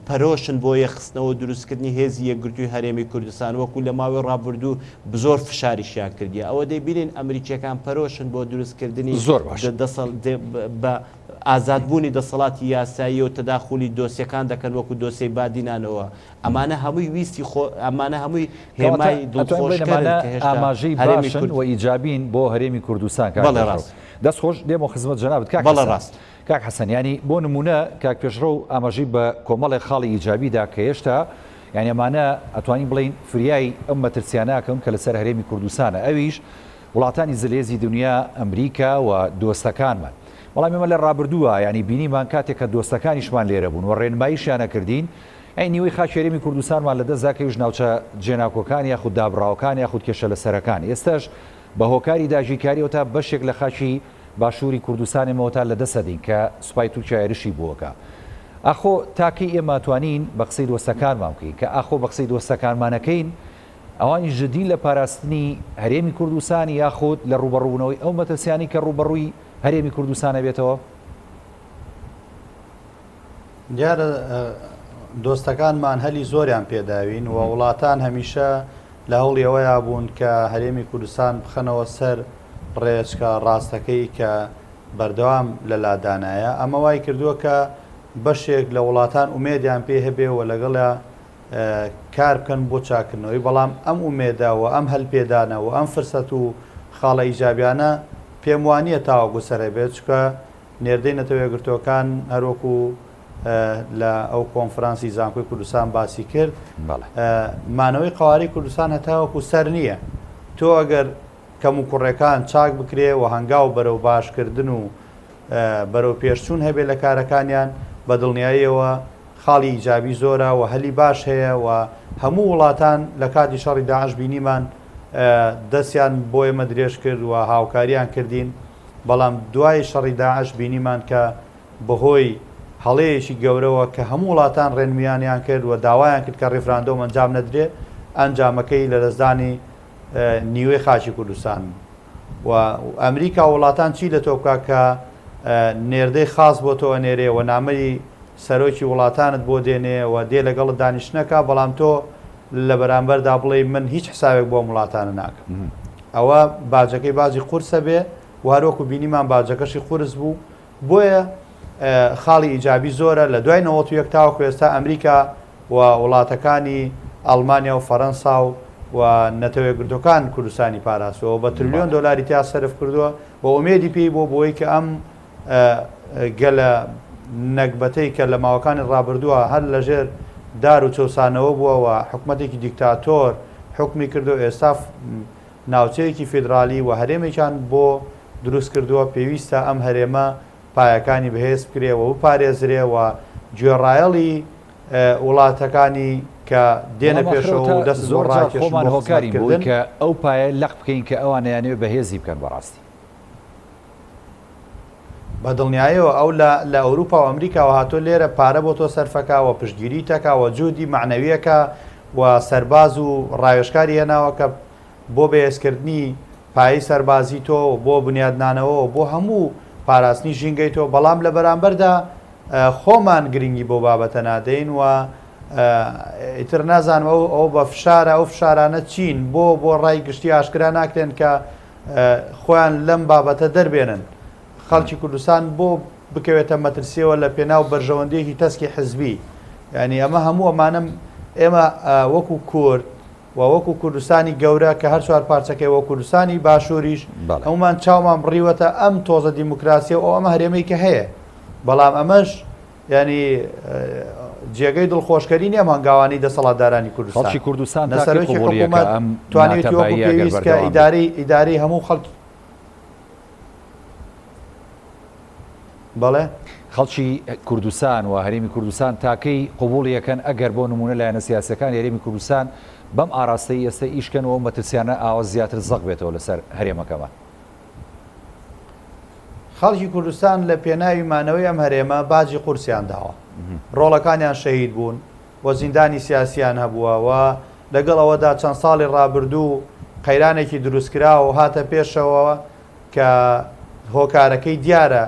[SPEAKER 3] پەرۆشن بۆ یەخستنەوە دروستکردنی هێزی یەکگرتووی هەرێمی کوردستان وەکو لە ماوەی ڕابردوو زۆر فشاریشیان کردیە ئەوە دەیبینین ئەمریکیەکان پەرۆشن بۆ دروستکردنی بە ئازادبوونی دەسەڵاتی یاسایی و تەداخلی دۆسیەکان دەکەن وەکو دۆسیی بادینانەوە ئەمانە هەمووی ویستی ئەمانە هەمووی هێمای
[SPEAKER 1] ئاماژەی باشن و ئیجابین بۆ هەرێمی کوردستان دەست خۆش دێمە خزمەت جەنابەت
[SPEAKER 3] ڕاست
[SPEAKER 1] کاک حەسەن ینی بۆ نمونە کاک پێشڕە و ئاماژەی بە کۆمەڵی خاڵی ئیجابیدا کە هێشتا یعنی ئەمانە ئەتوانین بڵین فریای ئەم مەترسیانەکەم کە لەسەر هەرێمی کوردستانە ئەویش وڵاتانی زلێزی دنیا ئەمریکا و دۆستەکانمان بەڵام ئێمە لە ڕابردووە ینی بینیمان کاتێک کە دۆستەکانیشمان لێرە بوون و ڕێنماییشیانە کردین ئەی نیوەی خاچێرێمی کوردستانمان لە دەستداکەویش ناوچە جێناکۆکان یاخود دابراوەکان یاخود کێشە لە سەرەکان ئێستاش بە هۆکاری داژیکاریەوە تا بەشێک لە خاچی باشووری کوردستانێمەوە تا لە دەسەدین کە سوپای تورکیا عێرشی بووەکە ئاخۆ تاکەی ئێمە توانین بە قسەی دۆستەکانمان بکەین کە ئاخۆ بە قسەی دۆستەکانمانەکەین ئەوانی ژدی لە پاراستنی هەرێمی کوردستانی یاخود لە ڕوبەڕوونەوەی ئەو مەترسیانی کە ڕوبەڕووی هەرێمی کوردستانە بێتەوە
[SPEAKER 2] دیارە دۆستەکانمان هەلی زۆریان پێداوین و وڵاتان هەمیشە لە هەوڵی ئەوەیە بوون کە هەرێمی کوردستان بخەنەوە سەر ڕێچکە ڕاستەکەی کە بەردەوام لە لادانایە ئەمە وای کردووە کە بەشێک لە وڵاتان ئومێدیان پێ هەبێ و لەگەڵە کار بکەن بۆ چاکردنەوەی بەڵام ئەم ئومێداوە ئەم هەلپێدانەوە ئەم فرسەت و خاڵە ئیجابیانە پێم وانییە تاوەگو سەرێ بێت چکە نێردەی نەتەوەیەگرتوەکان هەروەکو لە ئەو کۆنفرانسی زانکۆی کوردستان باسی کرد مانەوەی قواری کوردستان هەتاوەکو سەر نییە تۆ ئەگەر کەم و کوڕەکان چاک بکرێ و هەنگاو بەرەو باشکردن و بەرەو پێشچوون هەبێت لە کارەکانیان بە دڵنیاییەوە خاڵی ئیجابی زۆرە و هەلی باش هەیە و هەموو وڵاتان لە کاتی شەڕی داعش بینیمان دەستیان بۆ ئێمە درێژ کرد و هاوکاریان کردین بەڵام دوای شەڕی داعش بینیمان کە بەهۆی هەڵەیەکی گەورەوە کە هەموو وڵاتان ڕێنمیانیان کرد و داوایان کرد کە ڕێفراندۆم ئەنجام نەدرێ ئەنجامەکەی لە دەستدانی نیوەی خاچی کوردستان و ئەمریکا وڵاتان چی لە تۆ بکە کە نێردەی خاص بۆ تۆ ئەنێرێ و نامەی سەرۆکی وڵاتانت بۆ دێنێ و دێ لەگەڵت دانیشتنەکە بەڵام تۆ لە بەرامبەردا بڵێ من هیچ حسابێک بۆ وڵاتانە ناکەم ئەوە باجەکەی باجی قورسە بێ و هەروەکو بینیمان باجەکەشی قورس بوو بۆیە خاڵی ئیجابی زۆرە لە دوای 91 تاوەکو ئێستا ئەمریکا و وڵاتەکانی ئەڵمانیا و فەڕەنسا و نەتەوەیەکگرتوەکان کوردستانی پاراستەوە بە تریلیۆن دۆلاری تا سەرف کردووە بە ئومێدی پێی بۆ بۆی کە ئەم گەلە نەکبەتەی کە لە ماوەکانی ڕابردووە هەر لەژێر دار و چۆسانەوە بووە و حکوومەتێکی دیکتاتۆر حکمی کردو ئێستا ناوچەیەکی فیدرالی و هەرێمێکیان بۆ دروست کردووە پێویستە ئەم هەرێمە پایەکانی بەهێز بکرێەوە و پارێزرێ و گوێڕایەڵی وڵاتەکانی کە دێنە پێشەوە و دەست
[SPEAKER 1] زۆر خۆمان هۆکاری بووی کە ئەو پایە لەق بکەین کە ئەوانیانەوێ بەهێزی بکەن بەڕاستی
[SPEAKER 2] بە دڵنیاییەوە ئەو لە ئەوروپا و ئەمریکا و هاتۆ لێرە پارە بۆ تۆ سەرفەکە و پشتگیری تەکا و جوودی معنەویەکە و سەرباز و ڕاوێژکاری هێناوە کە بۆ بەهێزکردنی پایی سەربازی تۆ بۆ بنیادنانەوە بۆ هەموو پاراستنی ژینگەی تۆ بەڵام لە بەرامبەردا خۆمان گرنگی بۆ بابەتە نادەین و ئیتر نازانم ئەو بە فشارە ئەو فشارانە چین بۆ ڕای گشتی ئاشکرا ناکرێن کە خۆیان لەم بابەتە دەربێنن خەڵکی کوردستان بۆ بکەوێتە مەترسیەوە لە پێناو بەرژەوەندەیەکی تەسکی حزبی ینی ئەمە هەموو ئەمانم ئێمە وەکو کورد و وەکو کوردستانی گەورە کە هەر چوار پارچەکەی وە کوردستانی باشووریش هەمومان چاومان بڕیوەتە ئەم تۆزە دیموکراسیە و ئەمە هەرێمەی کە هەیە بەڵام ئەمەش ینی جێگەی دڵخۆشکەری نیە هەنگاوانی دەسەڵاتدارانی کوردستان نەسەرۆکی حکوومەت توانێتی وەکو پێویست کە ئیدارەی هەموو خەڵکی بەڵێ
[SPEAKER 1] خەڵکی کوردستان و هەرێمی کوردستان تاکەی قوبوڵیەکەن ئەگەر بۆ نمونە لایەنە سیاسەکان هەرێمی کوردستان بەم ئاراستەی ئێستا ئیشکەنەوە مەترسیانە ئاوا زیاتر زەق بێتەوە لەسەر هەرێمەکەمان
[SPEAKER 2] خەڵکی کوردستان لە پێناوی مانەوەی ئەم هەرێمە باجی قورسیان داوە ڕۆڵەکانیان شەهید بوون بۆ زیندانی سیاسیان هەبووە و لەگەڵ ئەوەدا چەند ساڵی ڕابردوو قەیرانێکی دروستکرا و هاتە پێشەوە کە هۆکارەکەی دیارە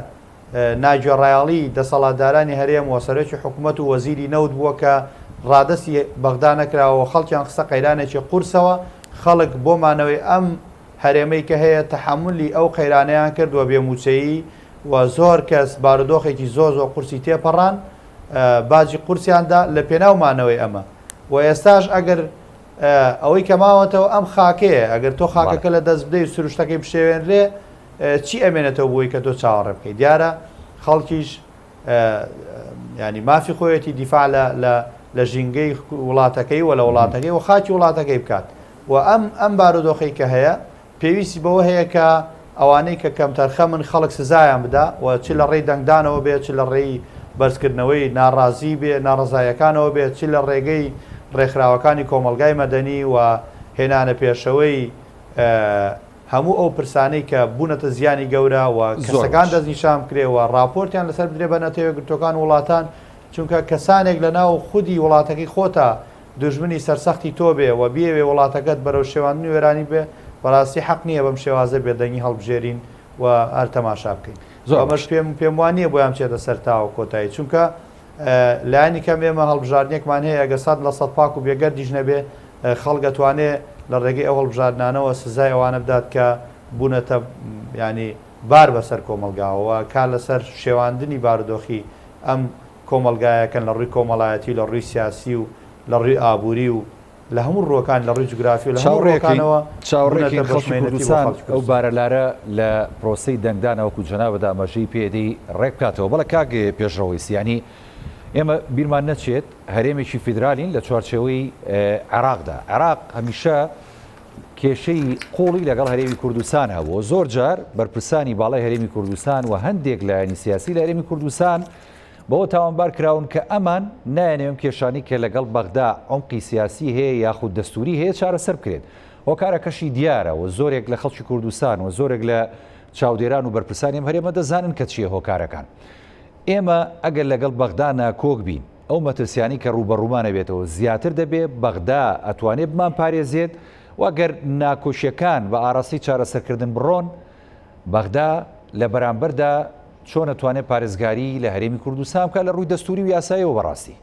[SPEAKER 2] ناگوێڕایەڵی دەسەڵاتدارانی هەرێم و سەرۆکی حکوومەت و وەزیری نەوت بووە کە ڕادستی بەغدا نەکراوە خەڵکیان قسە قەیرانێکی قورسەوە خەڵک بۆمانەوەی ئەم هەرێمەی کە هەیە تەحملی ئەو قەیرانەیان کردووە بێموچەیی و زۆر کەس بارودۆخێکی زۆر قورسی تێپەڕان باجی قورسیاندا لە پێناومانەوەی ئەمە و ئێستاش ئەگەر ئەوەی کە ماوەتەوە ئەم خاکەیە ئەگەر تۆ خاکەکە لە دەست بدەی سروشتەکەی بشێوێنرێ چی ئەمێنێتەوە بۆی کە تۆ چاوەڕێ بکەیت دیارە خەڵکیش ینی مافی خۆیەتی دیفاع لە ژینگەی وڵاتەکەی و لە وڵاتەکەی و خاکی وڵاتەکەی بکات و ئەم بارودۆخی کە هەیە پێویستی بەوە هەیە کە ئەوانەی کە کەمتەرخە من خەڵک سزایان بدا و چ لە ڕێی دەنگدانەوە بێت چ لە ڕێی بەرزکردنەوەی ناڕازی بێ ناڕزایەکانەوە بێت چ لە ڕێگەی ڕێکخراوەکانی کۆمەلگای مەدەنی و هێنانە پێشەوەی هەموو ئەو پرسانەی کە بوونەتە زیانی گەورە و کەسەکان دەستنیشان بکرێەوە ڕاپۆرتیان لەسەر بدرێ بە نەتەوەیەکگرتوەکان وڵاتان چونکە کەسانێک لە ناو خودی وڵاتەکەی خۆتە دژمنی سەرسەختی تۆ بێ و بێوێ وڵاتەکەت بەرەو شێواندنی وێرانی بێ بەڕاستی حەق نییە بەم شێوازە بێدەنگی هەڵبژێرین و هەر تەماشا بکەین ئەمەش پێم وانە بۆیان چێتە سەر تاوە کۆتایی چونکە لایانی کەم ئێمە هەڵبژاردنێکمان هەیە ئەگە 100% پاک و بێگەردیش نەبێ خەڵک دەتوانێت لە ڕێگەی ئەو هەڵبژاردنانەوە سزای ئەوانە بدات کە بوونەتە ینی بار بەسەر کۆمەلگاوەوە کا لەسەر شێواندنی بارودۆخی ئەم کۆمەلگایەکەن لە ڕووی کۆمەڵایەتی لە ڕووی سیاسی و لە ڕووی ئابووری و لە هەموو ڕۆکان لە ڕووی جوگرافی و لە هەموو ڕۆکانەوە
[SPEAKER 1] چاوەڕێکی خەڵکی کوردستان ئەو بارەلارە لە پرۆسەی دەنگدانەوەکو جەنابەدا ئەمەژەی پێدەی ڕێک بکاتەوە بەڵە کاگێ پێشڕەوەی سیانی ئێمە بیرمان نەچێت هەرێمێکی فیدرالین لە چوارچێوەی عێراقدا عێراق هەمیشە کێشەی قۆڵی لەگەڵ هەرێمی کوردستان هەبوو زۆر جار بەرپرسانی باڵای هەرێمی کوردستان و هەندێک لایەنی سیاسی لە هەرێمی کوردستان بەوە تاوانبار کراون کە ئەمان نایەنێم کێشانی کە لەگەڵ بەغدا عمقی سیاسی هەیە یاخود دەستوری هەیە چارەسەر بکرێت هۆکارەکەشی دیارە و زۆرێک لە خەڵکی کوردستان و زۆرێک لە چاودێران و بەرپرسانی ئەم هەرێمە دەزانن کە چیە هۆکارەکان ئێمە ئەگەر لەگەڵ بەغدا ناکۆک بین ئەو مەترسیانی کە ڕوبەڕوومانە بێتەوە زیاتر دەبێت بەغدا ئەتوانێت بمان پارێزێت وەگەر ناکۆشیەکان بە ئاراستی چارەسەرکردن بڕۆن بەغدا لە بەرامبەردا چۆن ئەتوانێت پارێزگاری لە هەرێمی کوردستان بکات لە ڕووی دەستوری و یاساییەوە بەڕاستی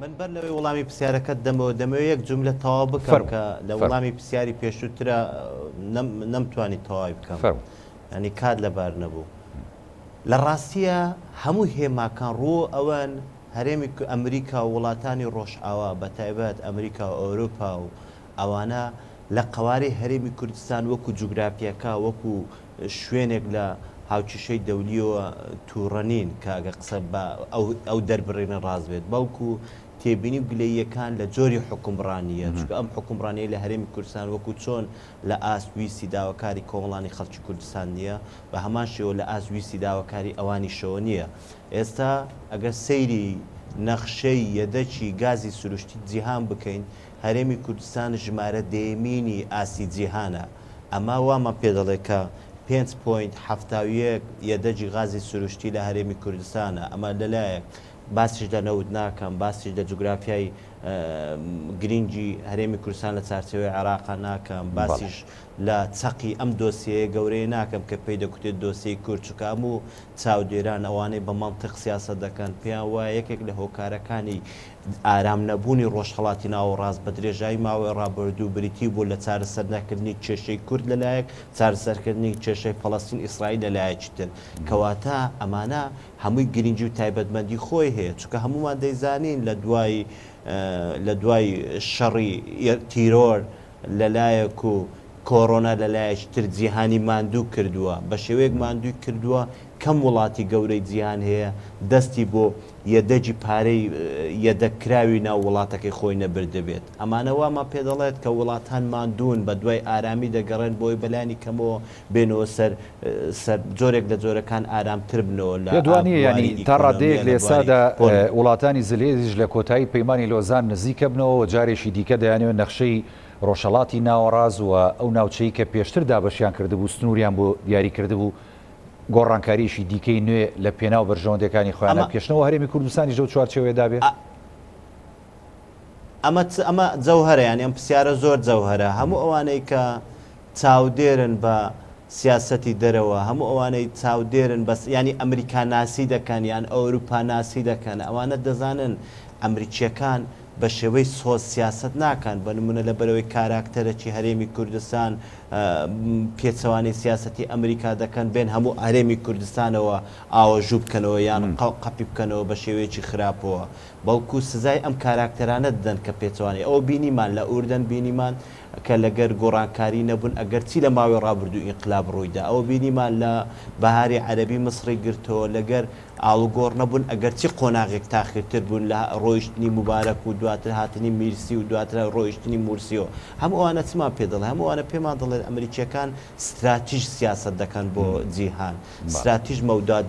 [SPEAKER 3] من بەر لەوەی وەڵامی پرسیارەکەت دەمەوێت یەک جملە تەواو بکەم کە لە وەڵامی پرسیاری پێشووترە نەمتوانی تەواوی بکەم ینی کات لەبار نەبوو لە ڕاستیە هەموو هێماکان ڕۆ ئەوەن هەرێمی ئەمریکا و وڵاتانی ڕۆژئاوا بە تایبەت ئەمریکا و ئەوروپا و ئەوانە لە قواری هەرێمی کوردستان وەکو جوگرافیەکە وەکو شوێنێک لە هاوچیشەی دەولیەوە تووڕەنین کە ئەگە قسە بە ئەو دەربڕێنە ڕاست بێت بەڵکو تێبینی گلەییەکان لە جۆری حکومڕانیە چکە ئەم حکومڕانیە لە هەرێمی کوردستان وەکو چۆن لە ئاسویسی داواکاری کۆمەڵانی خەڵکی کوردستان نییە بە هەمان شێوە لە ئاسویسی داواکاری ئەوانی شەوە نییە ئێستا ئەگەر سەیری نەخشەی یەدەچی گازی سروشتی جیهان بکەین هەرێمی کوردستان ژمارە دەیەمینی ئاسی جیهانە ئەمە وامان پێ دەڵێ کە 5.71 یەدەجی غازی سروشتی لە هەرێمی کوردستانە ئەمە لەلایەک باسیش لە نەود ناکەم باسیش لە جوگرافیای گرنگی هەرێمی کوردستان لە چارچەوەی عێراقا ناکەم باسیش لە چەقی ئەم دۆسیەیە گەورەیە ناکەم کە پێی دەکوتێت دۆسیی کورد چکە هەموو چاودێران ئەوانەی بە مەنتیق سیاسەت دەکەن پێیان وایە یەکێک لە هۆکارەکانی ئارام نەبوونی ڕۆژهەڵاتی ناو ڕاست بە درێژایی ماوەی ڕابردوو بریتی بوو لە چارەسەر نەکردنی کێشەی کورد لەلایەک چارەسەرکردنی کێشەی فەڵەستین ئیسرائیل لەلایەکی تر کەواتە ئەمانە هەمووی گرنگی و تایبەتمەندی خۆی هەیە چکە هەمومان دەیزانین لە دوای شەڕی تیرۆر لەلایەک و کۆڕۆنا لەلایەکی تر جیهانی ماندوو کردووە بە شێوەیەک ماندووی کردووە کەم وڵاتی گەورەی جیهان هەیە دەستی بۆ یەدەجی پارەی یەدەکراوی ناو وڵاتەکەی خۆی نەبردەبێت ئەمانەوەمە پێ دەڵێت کە وڵاتان ماندوون بە دوای ئارامی دەگەڕێن بۆی بەلانی کەمەوە بێنەوە سەر جۆرێک لە جۆرەکان ئارامتر بنەوە لە
[SPEAKER 1] دوانی ینی تا ڕادەیەک لە ئێستادا وڵاتانی زلێزیش لە کۆتایی پەیمانی لۆزان نزیکە بنەوە جارێکی دیکە دەیانێت نەخشەی ڕۆژهەڵاتی ناوەڕاز و ئەو ناوچەی کە پێشتر دابەشیان کردبوو سنووریان بۆ دیاری کردبوو گۆڕانکاریشی دیکەی نوێ لە پێناو بەرژەوەندەکانی خۆیانە پێشنەوە هەرێمی کوردستانی ژەو چوارچێوەیەدا بێت
[SPEAKER 3] ئەمە جەوهرە یانی ئەم پرسیارە زۆر جەوهرە هەموو ئەوانەی کە چاودێرن بە سیاسەتی دەرەوە هەموو ئەوانەی چاودێرن بەس ینی ئەمریکا ناسی دەکەن یان ئەوروپا ناسی دەکەن ئەوانە دەزانن ئەمریکیەکان بە شێوەی سۆز سیاست ناکەن بە نمونە لە بەرەوەی کاراکتەرەکی هەرێمی کوردستان پێچەوانی سیاسەتی ئەمریکا دەکەن بێن هەموو هەرێمی کوردستانەوە ئاوەژوو بکەنەوە یان قەپی بکەنەوە بە شێوەیەکی خراپەوە بەڵکو سزای ئەم کاراکتەرانە دەن کە پێچەوانی ئەوە بینیمان لە ئوردەن بینیمان کە لەگەر گۆڕانکاری نەبوون ئەگەر چی لە ماوەی ڕابردوو ئینقلاب ڕوویدا ئەوە بینیمان لە بەهاری عەرەبی مسری گرتەوە لەگەر ئاڵوگۆڕ نەبوون ئەگەر چی قۆناغێک تاخیرتر بوون لە ڕۆیشتنی مبارەک و دواتر هاتنی میرسی و دواتر ڕۆیشتنی مورسیەوە هەموو ئەوانە چمان پێ دەڵێ هەمووانە پێمان دەڵێت ئەمریکیەکان استراتیژ سیاست دەکەن بۆ جیهان استراتیژ مەودا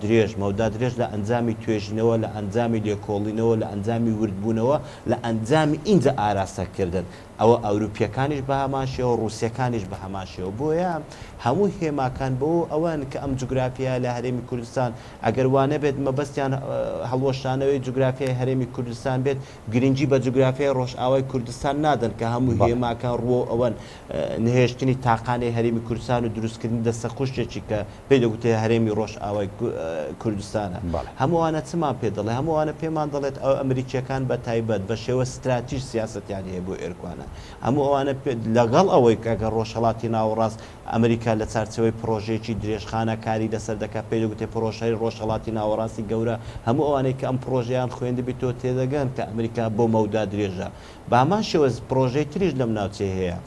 [SPEAKER 3] درێژ لە ئەنجامی توێژینەوە لە ئەنجامی لێکۆڵینەوە لە ئەنجامی وردبوونەوە لە ئەنجامی ئینجا ئاراستەکردن ئەوە ئەوروپیەکانیش بە هەماشەوە ڕووسیەکانیش بە هەماشەوە بۆیە هەموو هێماکان بۆ ئەوەن کە ئەم جوگرافیا لە هەرێمی کوردستان ئەگەر وانە بێت مەبەستیان هەڵوەشانەوەی جوگرافیای هەرێمی کوردستان بێت گرنگی بە جوگرافیای ڕۆژئاوای کوردستان نادەن کە هەموو هێماکان ڕوە ئەوەن نهێشتنی تاقانەی هەرێمی کوردستان و دروستکردنی دەستە خوشتێکی کە پێی دەگوتێ هەرێمی ڕۆژئاوای کوردستانە هەمووانە چمان پێ دەڵێ هەمووانە پێمان دەڵێت ئەو ئەمریکیەکان بە تایبەت بە شێوە استراتیژ سیاسەتیان هەیە بۆ ئێرکوانە هەموو ئەوانە لەگەڵ ئەوەی کەگە ڕۆژهەڵاتی ناوەڕاست ئەمریکا لە چارچەوەی پرۆژێکی درێژخانە کاری لەسەر دەکات پێی دەگوتێ پرۆژەی ڕۆژهەڵاتی ناوەڕاستی گەورە هەموو ئەوانەی کە ئەم پرۆژیان خوێندە بێتەوە تێدەگەن کە ئەمریکا بۆ مەودا درێژە بە هەمان شێوە پرۆژەی تریش لەم ناوچەی هەیە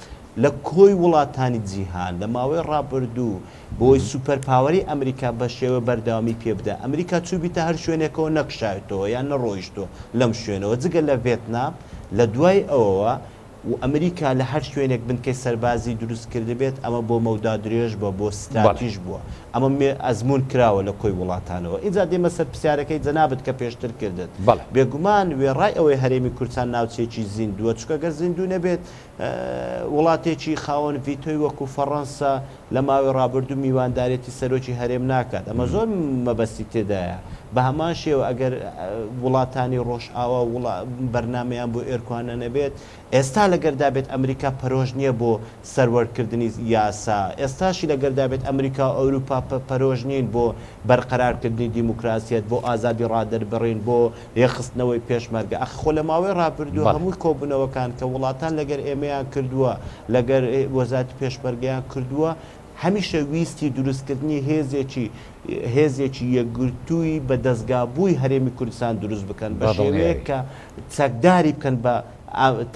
[SPEAKER 3] لە کۆی وڵاتانی جیهان لە ماوەی ڕابردوو بۆی سوپەرپاوەری ئەمریکا بە شێوە بەردەوامی پێبدا ئەمریکا چوبیتە هەر شوێنێکەوە نەکشایەتەوە یان نەڕۆیشتۆ لەم شوێنەوە جگە لە ڤێتنام لە دوای ئەوەوە و ئەمریکا لە هەر شوێنێک بنکەی سەربازی دروست کرد بێت ئەمە بۆ مەودا درێژ بە بۆ ستراتیژ بووە ئەمە ئەزمون کراوە لە کۆی وڵاتانەوە ئینجا دێمە سەر پرسیارەکەی جەنابەت کە پێشتر کردت بێگومان وێڕای ئەوەی هەرێمی کوردستان ناوچێکی زیندووە چکە گەر زیندوو نەبێت وڵاتێکی خاوەن ڤیتۆی وەکو فەڕەنسا لە ماوەی ڕابردوو میواندارێتی سەرۆکی هەرێم ناکات ئەمە زۆر مەبەستی تێدایە بە هەمان شێوە ئەگەر وڵاتانی ڕۆژئاوا بەرنمەیان بۆ ئێرکوانە نەبێت ئێستا لەگەردابێت ئەمریکا پەرۆژ نییە بۆ سەروەرکردنی یاسا ئێستاشی لەگەردابێت ئەمریکا ئەوروپا پەرۆژ نین بۆ بەرقەرارکردنی دیموکراسیەت بۆ ئازادی ڕادەربڕین بۆ ێخستنەوەی پێشمەرگە ئەخۆ لە ماوەی ڕابردووە هەمووی کۆبوونەوەکان کە وڵاتان لەگەر ئێمەیان کردووە لەگەر وەزارەتی پێشمەرگەیان کردووە هەمیشە ویستی دروستکردنی هێزێکی یەکگرتووی بە دەستگابووی هەرێمی کوردستان دروست بکەن بە شێوەیە کە چەکداری بکەن بە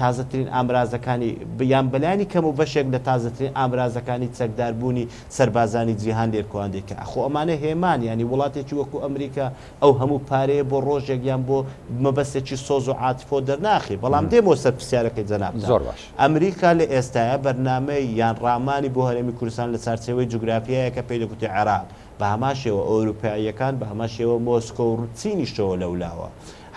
[SPEAKER 3] تازەترین ئامرازەکانی یان بەلانی کەم و بەشێک لە تازەترین ئامرازەکانی چەکداربوونی سەربازانی جیهان لێرکۆاندێکە ئەخۆ ئەمانە هێمان ینی وڵاتێکی وەکو ئەمریکا ئەو هەموو پارەیە بۆ ڕۆژێک یان بۆ مەبەستێکی سۆز و عاتفۆ دەرناخی بەڵام دێمەوە سەر پرسیارەکەی جەناب
[SPEAKER 1] زۆر باش
[SPEAKER 3] ئەمریکا لە ئێستاە بەرنامەی یان ڕامانی بۆ هەرێمی کوردستان لە چارچێوەی جوگرافیایە کە پێی دەگوتی عێراق بە هەما شێوە ئەوروپاییەکان بە هەما شێوە مۆسکۆ و چینیشەوە لەولاوە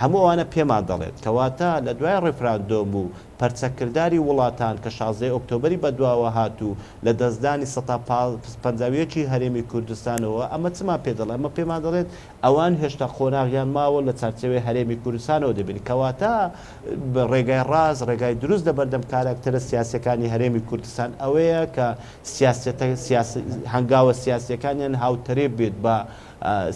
[SPEAKER 3] هەموو ئەوانە پێمان دەڵێت کەواتە لە دوای ڕێفراندۆم و پەرچەکردداری وڵاتان کە 16 ئۆکتۆبری بەدواوە هاتوو لە دەستدانی 150 هەرێمی کوردستانەوە ئەمە چما پێدەڵێ ئەمە پێمان دەڵێت ئەوان هێشتا خۆناغیان ماوە لە چارچەوەی هەرێمی کوردستانەوە دەبین کەواتە ڕێگای ڕاز ڕێگای دروست لە بەردەم کارکتەرە سیاسەکانی هەرێمی کوردستان ئەوەیە کە هەنگاوە سیاسەکانیان هاوتەرێ بێت بە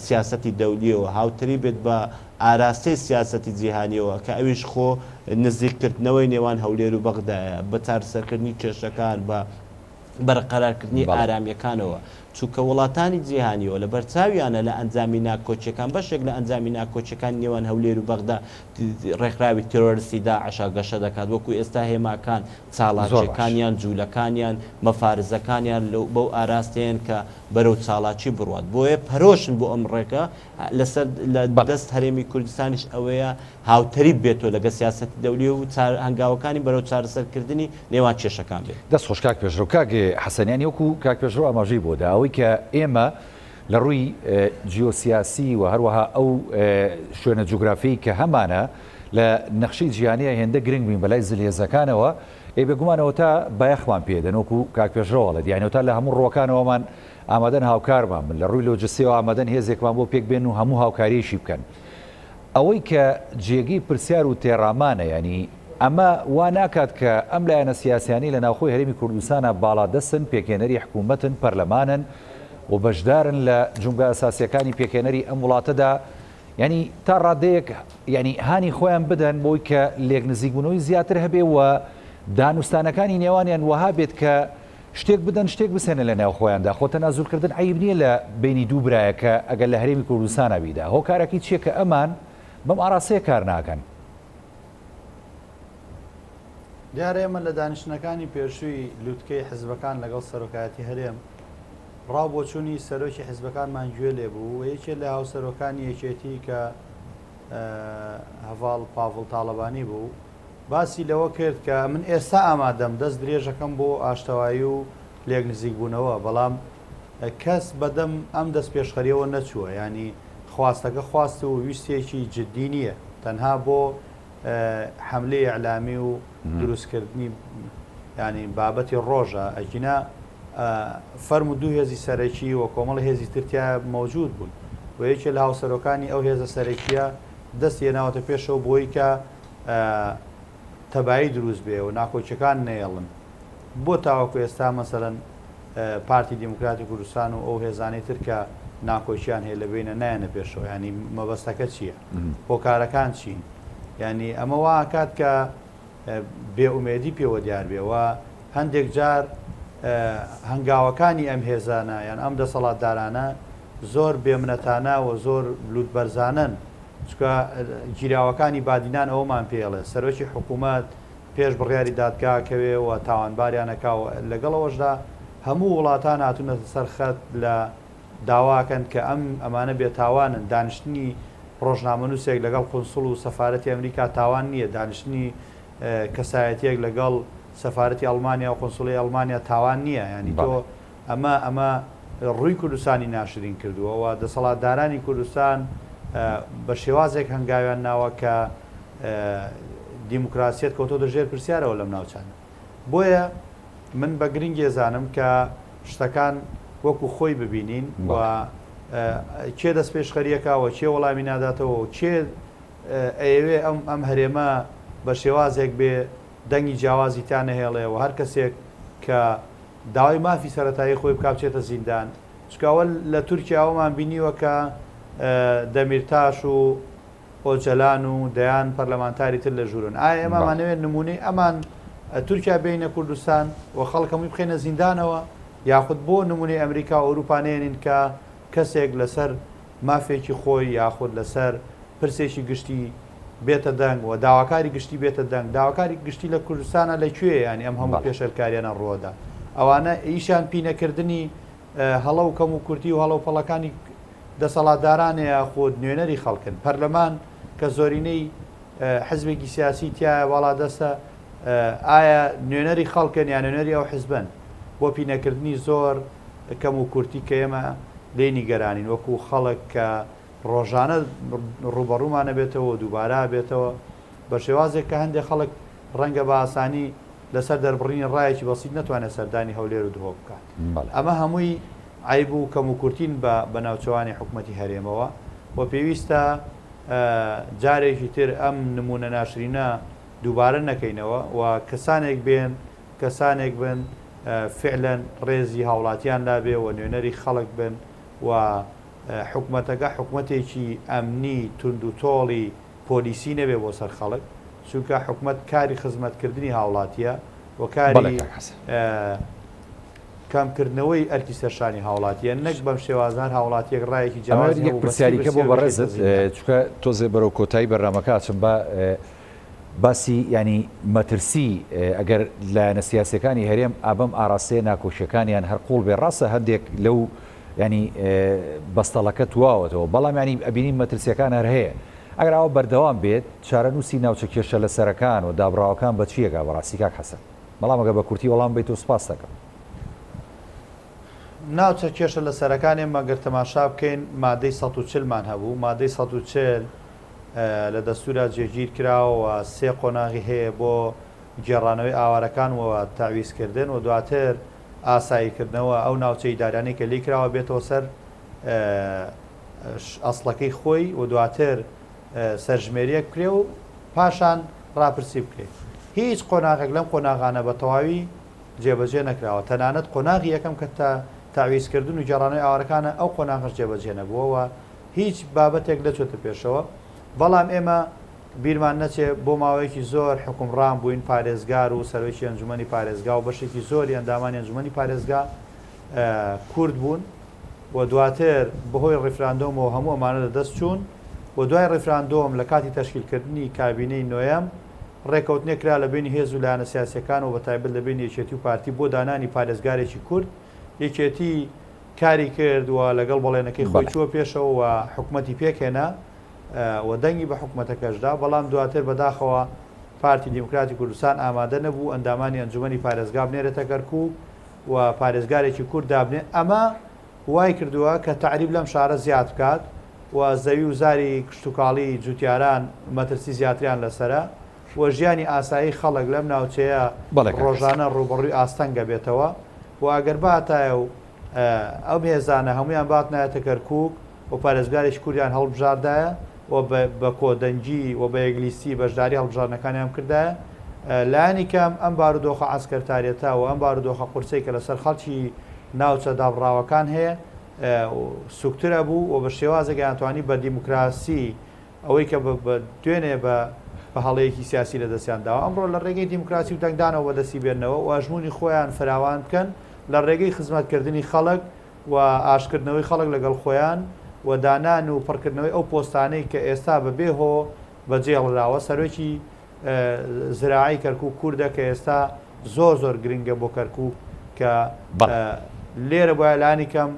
[SPEAKER 3] سیاسەتی دەولیەوە هاوتری بێت بە ئاراستەی سیاسەتی جیهانیەوە کە ئەویش خۆ نزیککردنەوەی نێوان هەولێر و بەغدایە بە چارەسەرکردنی کێشەکان بە بەرقەرارکردنی ئارامیەکانەوە چونکە وڵاتانی جیهانیەوە لە بەرچاویانە لە ئەنجامی ناکۆچەکان بەشێک لە ئەنجامی ناکۆچەکان نێوان هەولێر و بەغدا ڕێکخراوی تێرۆریستی داعش گەشە دەکات وەکو ئێستا هێماکان چاڵاکیەکانیان جوولەکانیان مەفارزەکانیان بەو ئاراستەیەن کە بەرەو چاڵاکی بڕوات بۆیە پەرۆشن بۆ ئەم ڕێکە لەسەر لە دەست هەرێمی کوردستانیش ئەوەیە هاوتەری بێتەوە لەگە سیاسەتی دەولی و هەنگاوەکانی بەرەو چارەسەرکردنی نێوان کێشەکان بێت
[SPEAKER 1] دەست خۆش کاک پێشڕۆ کاگێ حەسەنیانی وەکو کاک پێشڕۆ ئاماژەی بۆ دا ئەوەی کە ئێمە لە ڕووی جیۆسیاسی و هەروەها ئەو شوێنە جوگرافی کە هەمانە لە نەخشەی جیهانیە هێندە گرنگ بین بەلای زلێزەکانەوە بێگومانەوە تا بایەخمان پێدەن وەکو کاک پێشڕۆڵێت یانەوە تا لە هەموو ڕۆکانەوەمان ئامادەن هاوکارمان من لە ڕووی لۆجستیەوە ئامادەن هێزێکمان بۆ پێک بێن و هەموو هاوکاریشی بکەن ئەوەی کە جێگەی پرسیار و تێڕامانە ینی ئەمە وا ناکات کە ئەم لایەنە سیاسیانی لە ناوخۆی هەرێمی کوردستانە باڵادەستن پێکێنەری حکوومەتن پەرلەمانن و بەشدارن لە جونگە ئەساسیەکانی پێکێنەری ئەم وڵاتەدا ینی تا ڕادەیەک ینی هانی خۆیان بدەن بۆی کە لێک نزیکبوونەوەی زیاتر هەبێ و دانوستانەکانی نێوانیان وەها بێت کە شتێک بدەن شتێک بسێنە لە ناو خۆیاندا خۆتە نازولکردن عیب نییە لە بینی دوو برایە کە ئەگەر لە هەرێمی کوردستانە بیدا هۆکارێکی چیە کە ئەمان بەم ئاراسەیە کار ناکەن
[SPEAKER 2] دیارە ئێمە لە دانیشتنەکانی پێشووی لووتکەی حزبەکان لەگەڵ سەرۆکایەتی هەرێم ڕاوبۆچوونی سەرۆکی حزبەکانمان گوێ لێ بوو و یەکێک لە هاوسەرۆکانی یەکێتی کە هەڤاڵ پاڤڵ تاڵەبانی بوو باسی لەوە کرد کە من ئێستا ئامادەم دەست درێژەکەم بۆ ئاشتەوایی و لێک نزیک بوونەوە بەڵام کەس بەدەم ئەم دەست پێشخەریەوە نەچووە ینی خواستەکە خواست و ویستێکی جددی نییە تەنها بۆ حملەی ئەعلامی و دروستکردنی ینی بابەتی ڕۆژە ئەگینا فەرم و دوو هێزی سەرەکی و کۆمەڵ هێزی ترتیا مەوجود بوون و یەکێ لە هاوسەرۆکانی ئەو هێزە سەرەکیە دەستی هێناوەتە پێشەوە بۆی کە تەبایی دروست بێ و ناکۆچەکان نێڵن بۆ تاوەکو ئێستا مەسەرەن پارتی دیموکراتی کوردستان و ئەو هێزانەی تر کە ناکۆچیان هەیە لە بینە نایەنە پێشەوە ینی مەبەستەکە چییە هۆکارەکان چین ینی ئەمە وا کات کە بێئومێدی پێوە دیار بێەوە هەندێک جار هەنگاوەکانی ئەم هێزانە یان ئەم دەسەڵاتدارانە زۆر بێمنەتانە و زۆر لوتبەرزانن چکە گیراوەکانی بادینان ئەومان پێڵێ سەرۆکی حکوومەت پێش بڕیاری دادگاکەوێ و تاوانباریانەکاوە لەگەڵەوەشدا هەموو وڵاتان هاتوونەتە سەرخەت لە داواکەن کە ئەمانە بێتاوانن دانیشتنی ڕۆژنامەنووسێک لەگەڵ قونسڵ و سەفارەتی ئەمریکا تاوان نییە دانیشتنی کەسایەتیەک لەگەڵ سەفارەتی ئەڵمانیا و قۆنسڵی ئەڵمانیا تاوان نییە ینی تۆ ئەمە ڕووی کوردستانی ناشرین کردووەوە دەسەڵاتدارانی کوردستان بە شێوازێک هەنگاویان ناوە کە دیموکراسیەت کەوتۆ دەژێر پرسیارەوە لەم ناوچانە بۆیە من بە گرنگی زانم کە شتەکان وەکو خۆی ببینین و کێ دەست پێشخەریەکەوە چێ وەڵامی ناداتەوە چێ ئەوێ ئەم هەرێمە بە شێوازێک بێ دەنگی جیاوازی هێڵێەوە هەر کەسێک کە داوای مافی سەرەتایی خۆی بکاوچێتە زیندان چکاوە لە تورکیا ئەومان بینیوە کە دەمیرتاش و ئۆجەلان و دەیان پەرلەمانتاری تر لە ژوورن ئایا ئێمەمانەوێت نمونەی ئەمان تورکیا بینە کوردستان و خەڵکەمووی بخێنە زیندانەوە یاخود بۆ نمونەی ئەمریکا و ئەوروپانێنین کە کەسێک لەسەر مافێکی خۆی یاخود لەسەر پرسێکی گشتی بێتە دەنگ و داواکاری گشتی بێتە دەنگ داواکاری گشتی لە کوردستانە لەکوێ ینی ئەم هەموو پێشەرکاریانە ڕۆدا ئەوانە ئیشان پینەکردنی هەڵە و کەم و کورتی و هەڵە و پەڵەکانی دەسەڵاتدارانەیە خۆت نوێنەری خەڵکن پەرلەمان کە زۆرینەی حزبێکی سیاسی تایە وڵا دەستە ئایا نوێنەری خەڵکن یان نوێنەری ئەو حزبن بۆ پینەکردنی زۆر کەم و کورتی کە ئێمە لێ نیگەرانین وەکو خەڵک کە ڕۆژانە ڕوبەڕوومانە بێتەوە دووبارە بێتەوە بە شێوازێک کە هەندێک خەڵک ڕەنگە بە ئاسانی لەسەر دەربڕینی ڕایەکی بەسیط نەتوانێت سەردانی هەولێر و درۆ بکات ئەمە هەمووی عیب و کەم و کورتین بە ناوچەوانی حکوومەتی هەرێمەوە بۆ پێویستە جارێکی تر ئەم نمونە ناشرینە دووبارە نەکەینەوە و کەسانێک بن فعلەن ڕێزی هاوڵاتیان لابێ و نوێنەری خەڵک بن و حکوومەتەکە حکوومەتێکی ئەمنی تونند و تۆڵی پۆلیسی نەبێ بۆ سەر خەڵک چونکە حکوومەت کاری خزمەتکردنی هاوڵاتیە و کاری کامکردنەوەی ئەرکی سەرشانی هاوڵاتیە نەک بەم شێوازان هاوڵاتیەک ڕایەکی جیاوازی
[SPEAKER 1] پرسیاریکە بۆ بەڕێزت چونکە تۆزێ بەرەو کۆتایی بەرنامەکە چم بە باسی ینی مەترسی ئەگەر لایەنە سیاسەکانی هەرێم ئابەم ئاراستەیە ناکۆشیەکانیان هەر قوڵ بێ ڕاستە هەندێک لەو ینی بەستەڵەکە تواوەتەوە بەڵام ینی ئەبینین مەترسیەکان هەر هەیە ئەگەر ئەوە بەردەوام بێت چارەنووسی ناوچە کێشە لە سەرەکان و دابراوەکان بە چیەکە بەڕاستی کاک حەسەن بەڵام ئەگە بە کورتی وەڵام بیت و سپاس دەکەم
[SPEAKER 2] ناوچە کێشە لە سەرەکانێ مەگەر تەماشا بکەین مادەی 140مان هەبوو مادەی 140 لە دەستورا جێگیر کراوە سێ قۆناغی هەیە بۆ گێڕانەوەی ئاوارەکانەوە تاویزکردن و دواتر ئاساییکردنەوە ئەو ناوچە ئیدارانەی کە لی کراوە بێتەوە سەر ئەسڵەکەی خۆی و دواتر سەرژمێریەک بکرێ و پاشان ڕاپرسی بکرێت هیچ قۆناغێک لەم قۆناغانە بە تەواوی جێبەجێ نەکراوە تەنانەت قۆناغی یەکەم کە تاویزکردن و گێڕانەوەی ئاوارەکانە ئەو قۆناغش جێبەجێ نەبووەوە هیچ بابەتێک دەچێتە پێشەوە بەڵام ئێمە بیرمان نەچێ بۆ ماوەیەکی زۆر حکومڕان بووین پارێزگار و سەرۆکی ئەنجومەنی پارێزگا و بەشێکی زۆری ئەندامانی ئەنجومەنی پارێزگا کورد بوون و دواتر بەهۆی ڕیفراندۆمەوە هەموو ئەمانە لەدەست چوون و دوای ڕیفراندۆم لە کاتی تەشکیلکردنی کابینەی نوێم ڕێکەوتنێکرا لە بینی هێز و لایەنە سیاسیەکان و بەتایبەت لە بین یەکێتی و پارتی بۆ دانانی پارێزگارێکی کورد یەکێتی کاری کرد و لەگەڵ بەڵێنەکەی خۆی چووە پێشەوە و حکوومەتی پێکهێنا و دەنگی بە حکوومەتەکەشدا بەڵام دواتر بەداخەوە پارتی دیموکراتی کوردستان ئامادە نەبوو ئەندامانی ئەنجومەنی پارێزگا بنێرێتە کەرکووک و پارێزگارێکی کورد دابنێ ئەمە وای کردووە کە تعریب لەم شارە زیاد بکات و زەوی و زاری کشتتوکاڵی جوتیاران مەترسی زیاتریان لەسرە و ژیانی ئاسایی خەڵک لەم ناوچەیە ڕۆژانە ڕوبڕووی ئاستەنگە بێتەوە و ئەگەر باتایە و ئەم هێزانە هەمویان باتنایەتە کەرکووک و پارێزگارێکی کوردیان هەڵبژاردایە و بە کۆدەنجی و بە یەکلیستی بەشداری هەڵبژارنەکانیان کردایە لایەنی کەم ئەم بارودۆخە ئاسکەرتارێتە و ئەم بارودۆخە قورسەی کە لەسەر خەڵکی ناوچە دابڕاوەکان هەیە سوکترە بوو و بە شێوازێک یانتوانی بە دیموکراسی ئەوەی کە دوێنێ بە هەڵەیەکی سیاسی لە دەستیانداوە ئەمڕۆ لە ڕێگەی دیموکراسی و دەنگدانەوە بەدەستی بێنەوە و ئەژمونی خۆیان فراوان بکەن لە ڕێگەی خزمەتکردنی خەڵک و ئاشکردنەوەی خەڵک لەگەڵ خۆیان و دانان و پڕکردنەوەی ئەو پۆستانەی کە ئێستا بەبێهۆ بەجێڵراوە سەرۆکی زراعی کەرکووک کووردە کە ئێستا زۆر گرنگە بۆ کەرکووک کە لێرە بۆیە لانی کەم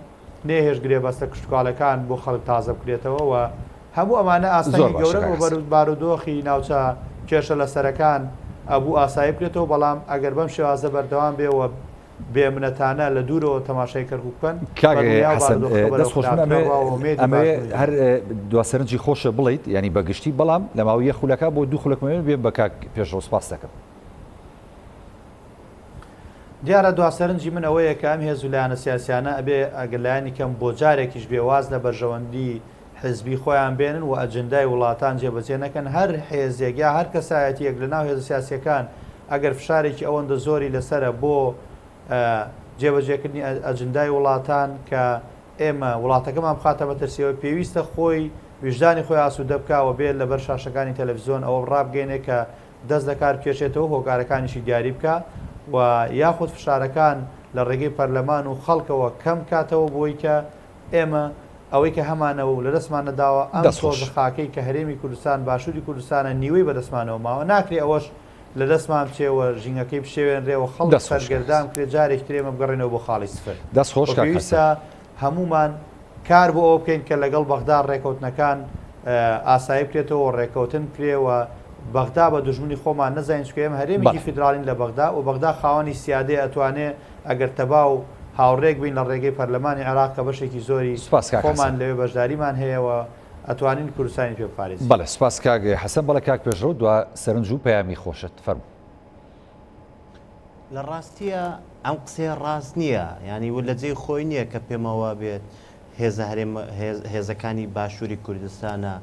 [SPEAKER 2] نێهێشتگرێ بەستە کشتتوکاڵەکان بۆ خەڵک تازە بکرێتەوە و هەموو ئەمانە ئاستەنگی گەورە و بارودۆخی ناوچە کێشە لە سەرەکان ئەبوو ئاسایی بکرێتەوە بەڵام ئەگەر بەم شێوازە بەردەوام بێەوە بێمنەتانە لە دوورەوە تەماشای کەرکوو بکەن
[SPEAKER 1] هەر دواسەرنجی خۆشە بڵیت ینی بەگشتی بەڵام لە ماوەیە خولەکە بۆ دوو خولەکمێن بێ بە کاک پێشڕۆ سپاس دەکەم.
[SPEAKER 2] دیارە دواسەرنجی من ئەوەیە کە ئەم هێزولایەنە سیاسیانە ئەبێ ئەگەلایانی کەم بۆ جارێکیش بێواز لە بەرژەوەندی حزبی خۆیان بێنن و ئەجندای وڵاتان جێبەجێ نەکەن هەر هێزێک یا هەر کەسایەتیەک لە ناو هێز سیاسیەکان ئەگەر فشارێکی ئەوەندە زۆری لەسرە بۆ جێبەجێکردنی ئەجندای وڵاتان کە ئێمە وڵاتەکەمان بخاتە بەترسیەوە پێویستە خۆی ویژدانی خۆی ئاسوودە بکاوە بێت لەبەر شاشەکانی تەلەڤیزۆن ئەوە ڕابگەینێ کە دەست لە کار بکێشێتەوە هۆکارەکانیشی دیاری بکە و یاخود فشارەکان لە ڕێگەی پەرلەمان و خەڵکەوە کەم کاتەوە بۆی کە ئێمە ئەوەی کە هەمانەوە و لە دەستمان نەداوە ئەم تۆزە خاکەی کە هەرێمی کوردستان باشووری کوردستانە نیوەی بەدەستمانەوە ماوە ناکرێ ئەوەش لە دەستمان بچێەوە ژینگەکەی بشێوێنرێەوە خەڵک سەرگەردان کرێت جارێک ترێمە بگەڕێنەوە بۆ خاڵی سفر پێویستە هەمومان کار بۆ ئەوە بکەین کە لەگەڵ بەغدا ڕێکەوتنەکان ئاسایی بکرێتەوە ڕێکەوتن کرێەوە بەغدا بە دژمنی خۆمان نەزانین چکە ئێمە هەرێمێکی فیدراڵین لە بەغدا و بەغدا خاوەنی سیادەیە ئەتوانێت ئەگەر تەباو هاوڕێک بین لە ڕێگەی پەرلەمانی عێراق کە بەشێکی زۆری خۆمان لەوێ بەشداریمان هەیەەوە ئەتوانین کوردستانی پێ بپارێزین.
[SPEAKER 1] بەڵێ سپاس کاک حەسەن. بەڵێ کاک پێشڕۆ دوا سەرنج و پەیامی خۆشت فەرموو.
[SPEAKER 3] لە ڕاستیە ئەم قسەیە ڕاست نییە ینی و لە جێی خۆی نییە کە پێمەوە بێت هێزەکانی باشووری کوردستانە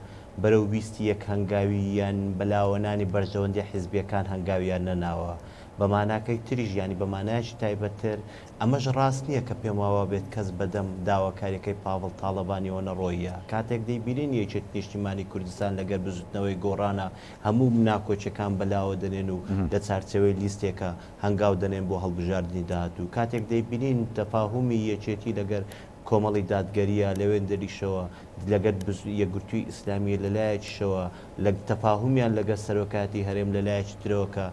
[SPEAKER 3] بەرەو ویستی یەک هەنگاوی یان بەلاوەنانی بەرژەوەندی حیزبیەکان هەنگاویان نەناوە بەماناکەی تریژ ینی بەمانایشی تایبەتر ئەمەش ڕاست نییە کە پێم واوە بێت کەس بەدەم داواکاریەکەی پاوڵ تاڵەبانیەوە نەڕۆیە کاتێک دەیبینین یەکێت نیشتیمانی کوردستان لەگەر بزوتنەوەی گۆڕانە هەموو ناکۆچەکان بەلاوە دەنێن و لە چارچەوەی لیستێکە هەنگاو دەنێن بۆ هەڵبژاردننی داهاتوو کاتێک دەیبینین تەفاهمی یەکێتی لەگەر کۆمەڵی دادگەریە لەوێن دەریشەوە لەگەر یەکگرتووی ئیسلامی لەلایەکیشەوە لە تەفاهمیان لەگەر سەرۆکاتی هەرێم لەلایەکی ترەوەکە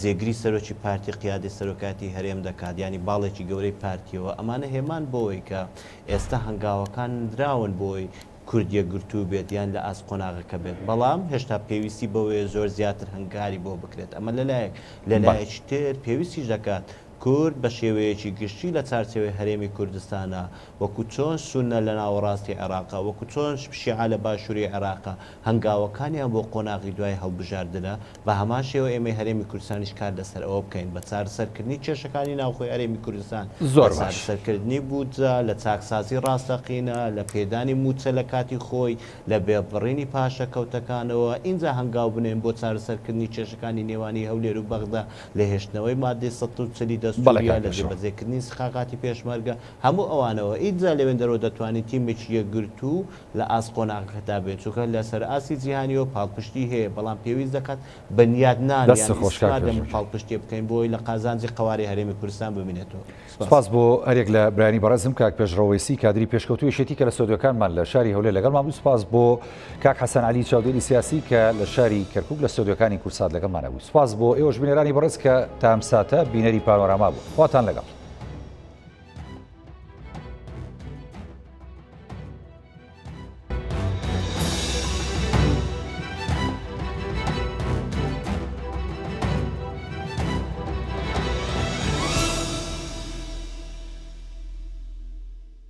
[SPEAKER 3] جێگری سەرۆکی پارتی قیادی سەرۆکاتی هەرێم دەکات ینی باڵێکی گەورەی پارتیەوە ئەمانە هێمان بۆی کە ئێستا هەنگاوەکان دراون بۆی کوردیە گرتوو بێت یان لە ئاس قۆناغەکە بێت بەڵام هێشتا پێویستی بەوەیە زۆر زیاتر هەنگاری بۆ بکرێت ئەمە لەلایەکی تر پێویستی دەکات کورد بە شێوەیەکی گشتی لە چارچەوەی هەرێمی کوردستانە وەکو چۆن سونە لە ناوەڕاستی عێراقا وەکو چۆن شیعە لە باشووری عێراقا هەنگاوەکانیان بۆ قۆناغی دوای هەڵبژاردنە بە هەمان شێوە ئێمە هەرێمی کوردستانیش کار لەسەر ئەوە بکەین بە چارەسەرکردنی کێشەکانی ناوخۆی هەرێمی کوردستان
[SPEAKER 1] زۆر
[SPEAKER 3] چارەسەرکردنی بودجە لە چاکسازی ڕاستەقینە لە پێدانی موچە لە کاتی خۆی لە بێبڕینی پاشە کەوتەکانەوە اینجا هەنگاو بنێن بۆ چارەسەرکردنی کێشەکانی نێوانی هەولێر و بەغدا لە هێشتنەوەی مادەی 140 لە جێبەجێکردنی سقاقاتی پێشمەرگە هەموو ئەوانەوە ئیدجا لەوێن دەرەوە دەتوانێت تیمێکی یەکگرتوو لە ئاس قۆناغەکەدا بێت چونکە لەسەر ئاسی جیهانیەوە پاڵپشتی هەیە بەڵام پێویست دەکات بەنیادنان پاڵپشتی بکەین بۆی لە قازانجی قواری هەرێمی کوردستان ببینێتەوە.
[SPEAKER 1] سپاس بۆ هەرێک لە برانی بەڕێزم کاک پێشڕەوەیسی کادری پێشکەوتوی شێتی کە لە سۆدیۆکانمان لە شاری هەولێر لەگەڵمان بوو. سپاس بۆ کاک حەسەن عەلی چاودێری سیاسی کە لە شاری کەرکووک لە سۆدیۆکانی کورسات لەگەڵمانە بوو. سپاس بۆ ئێوەش بینەرانی بەڕێز کە تا ئەم ساتە بینەری پانۆراما بوو. خواتان لەگەڵ.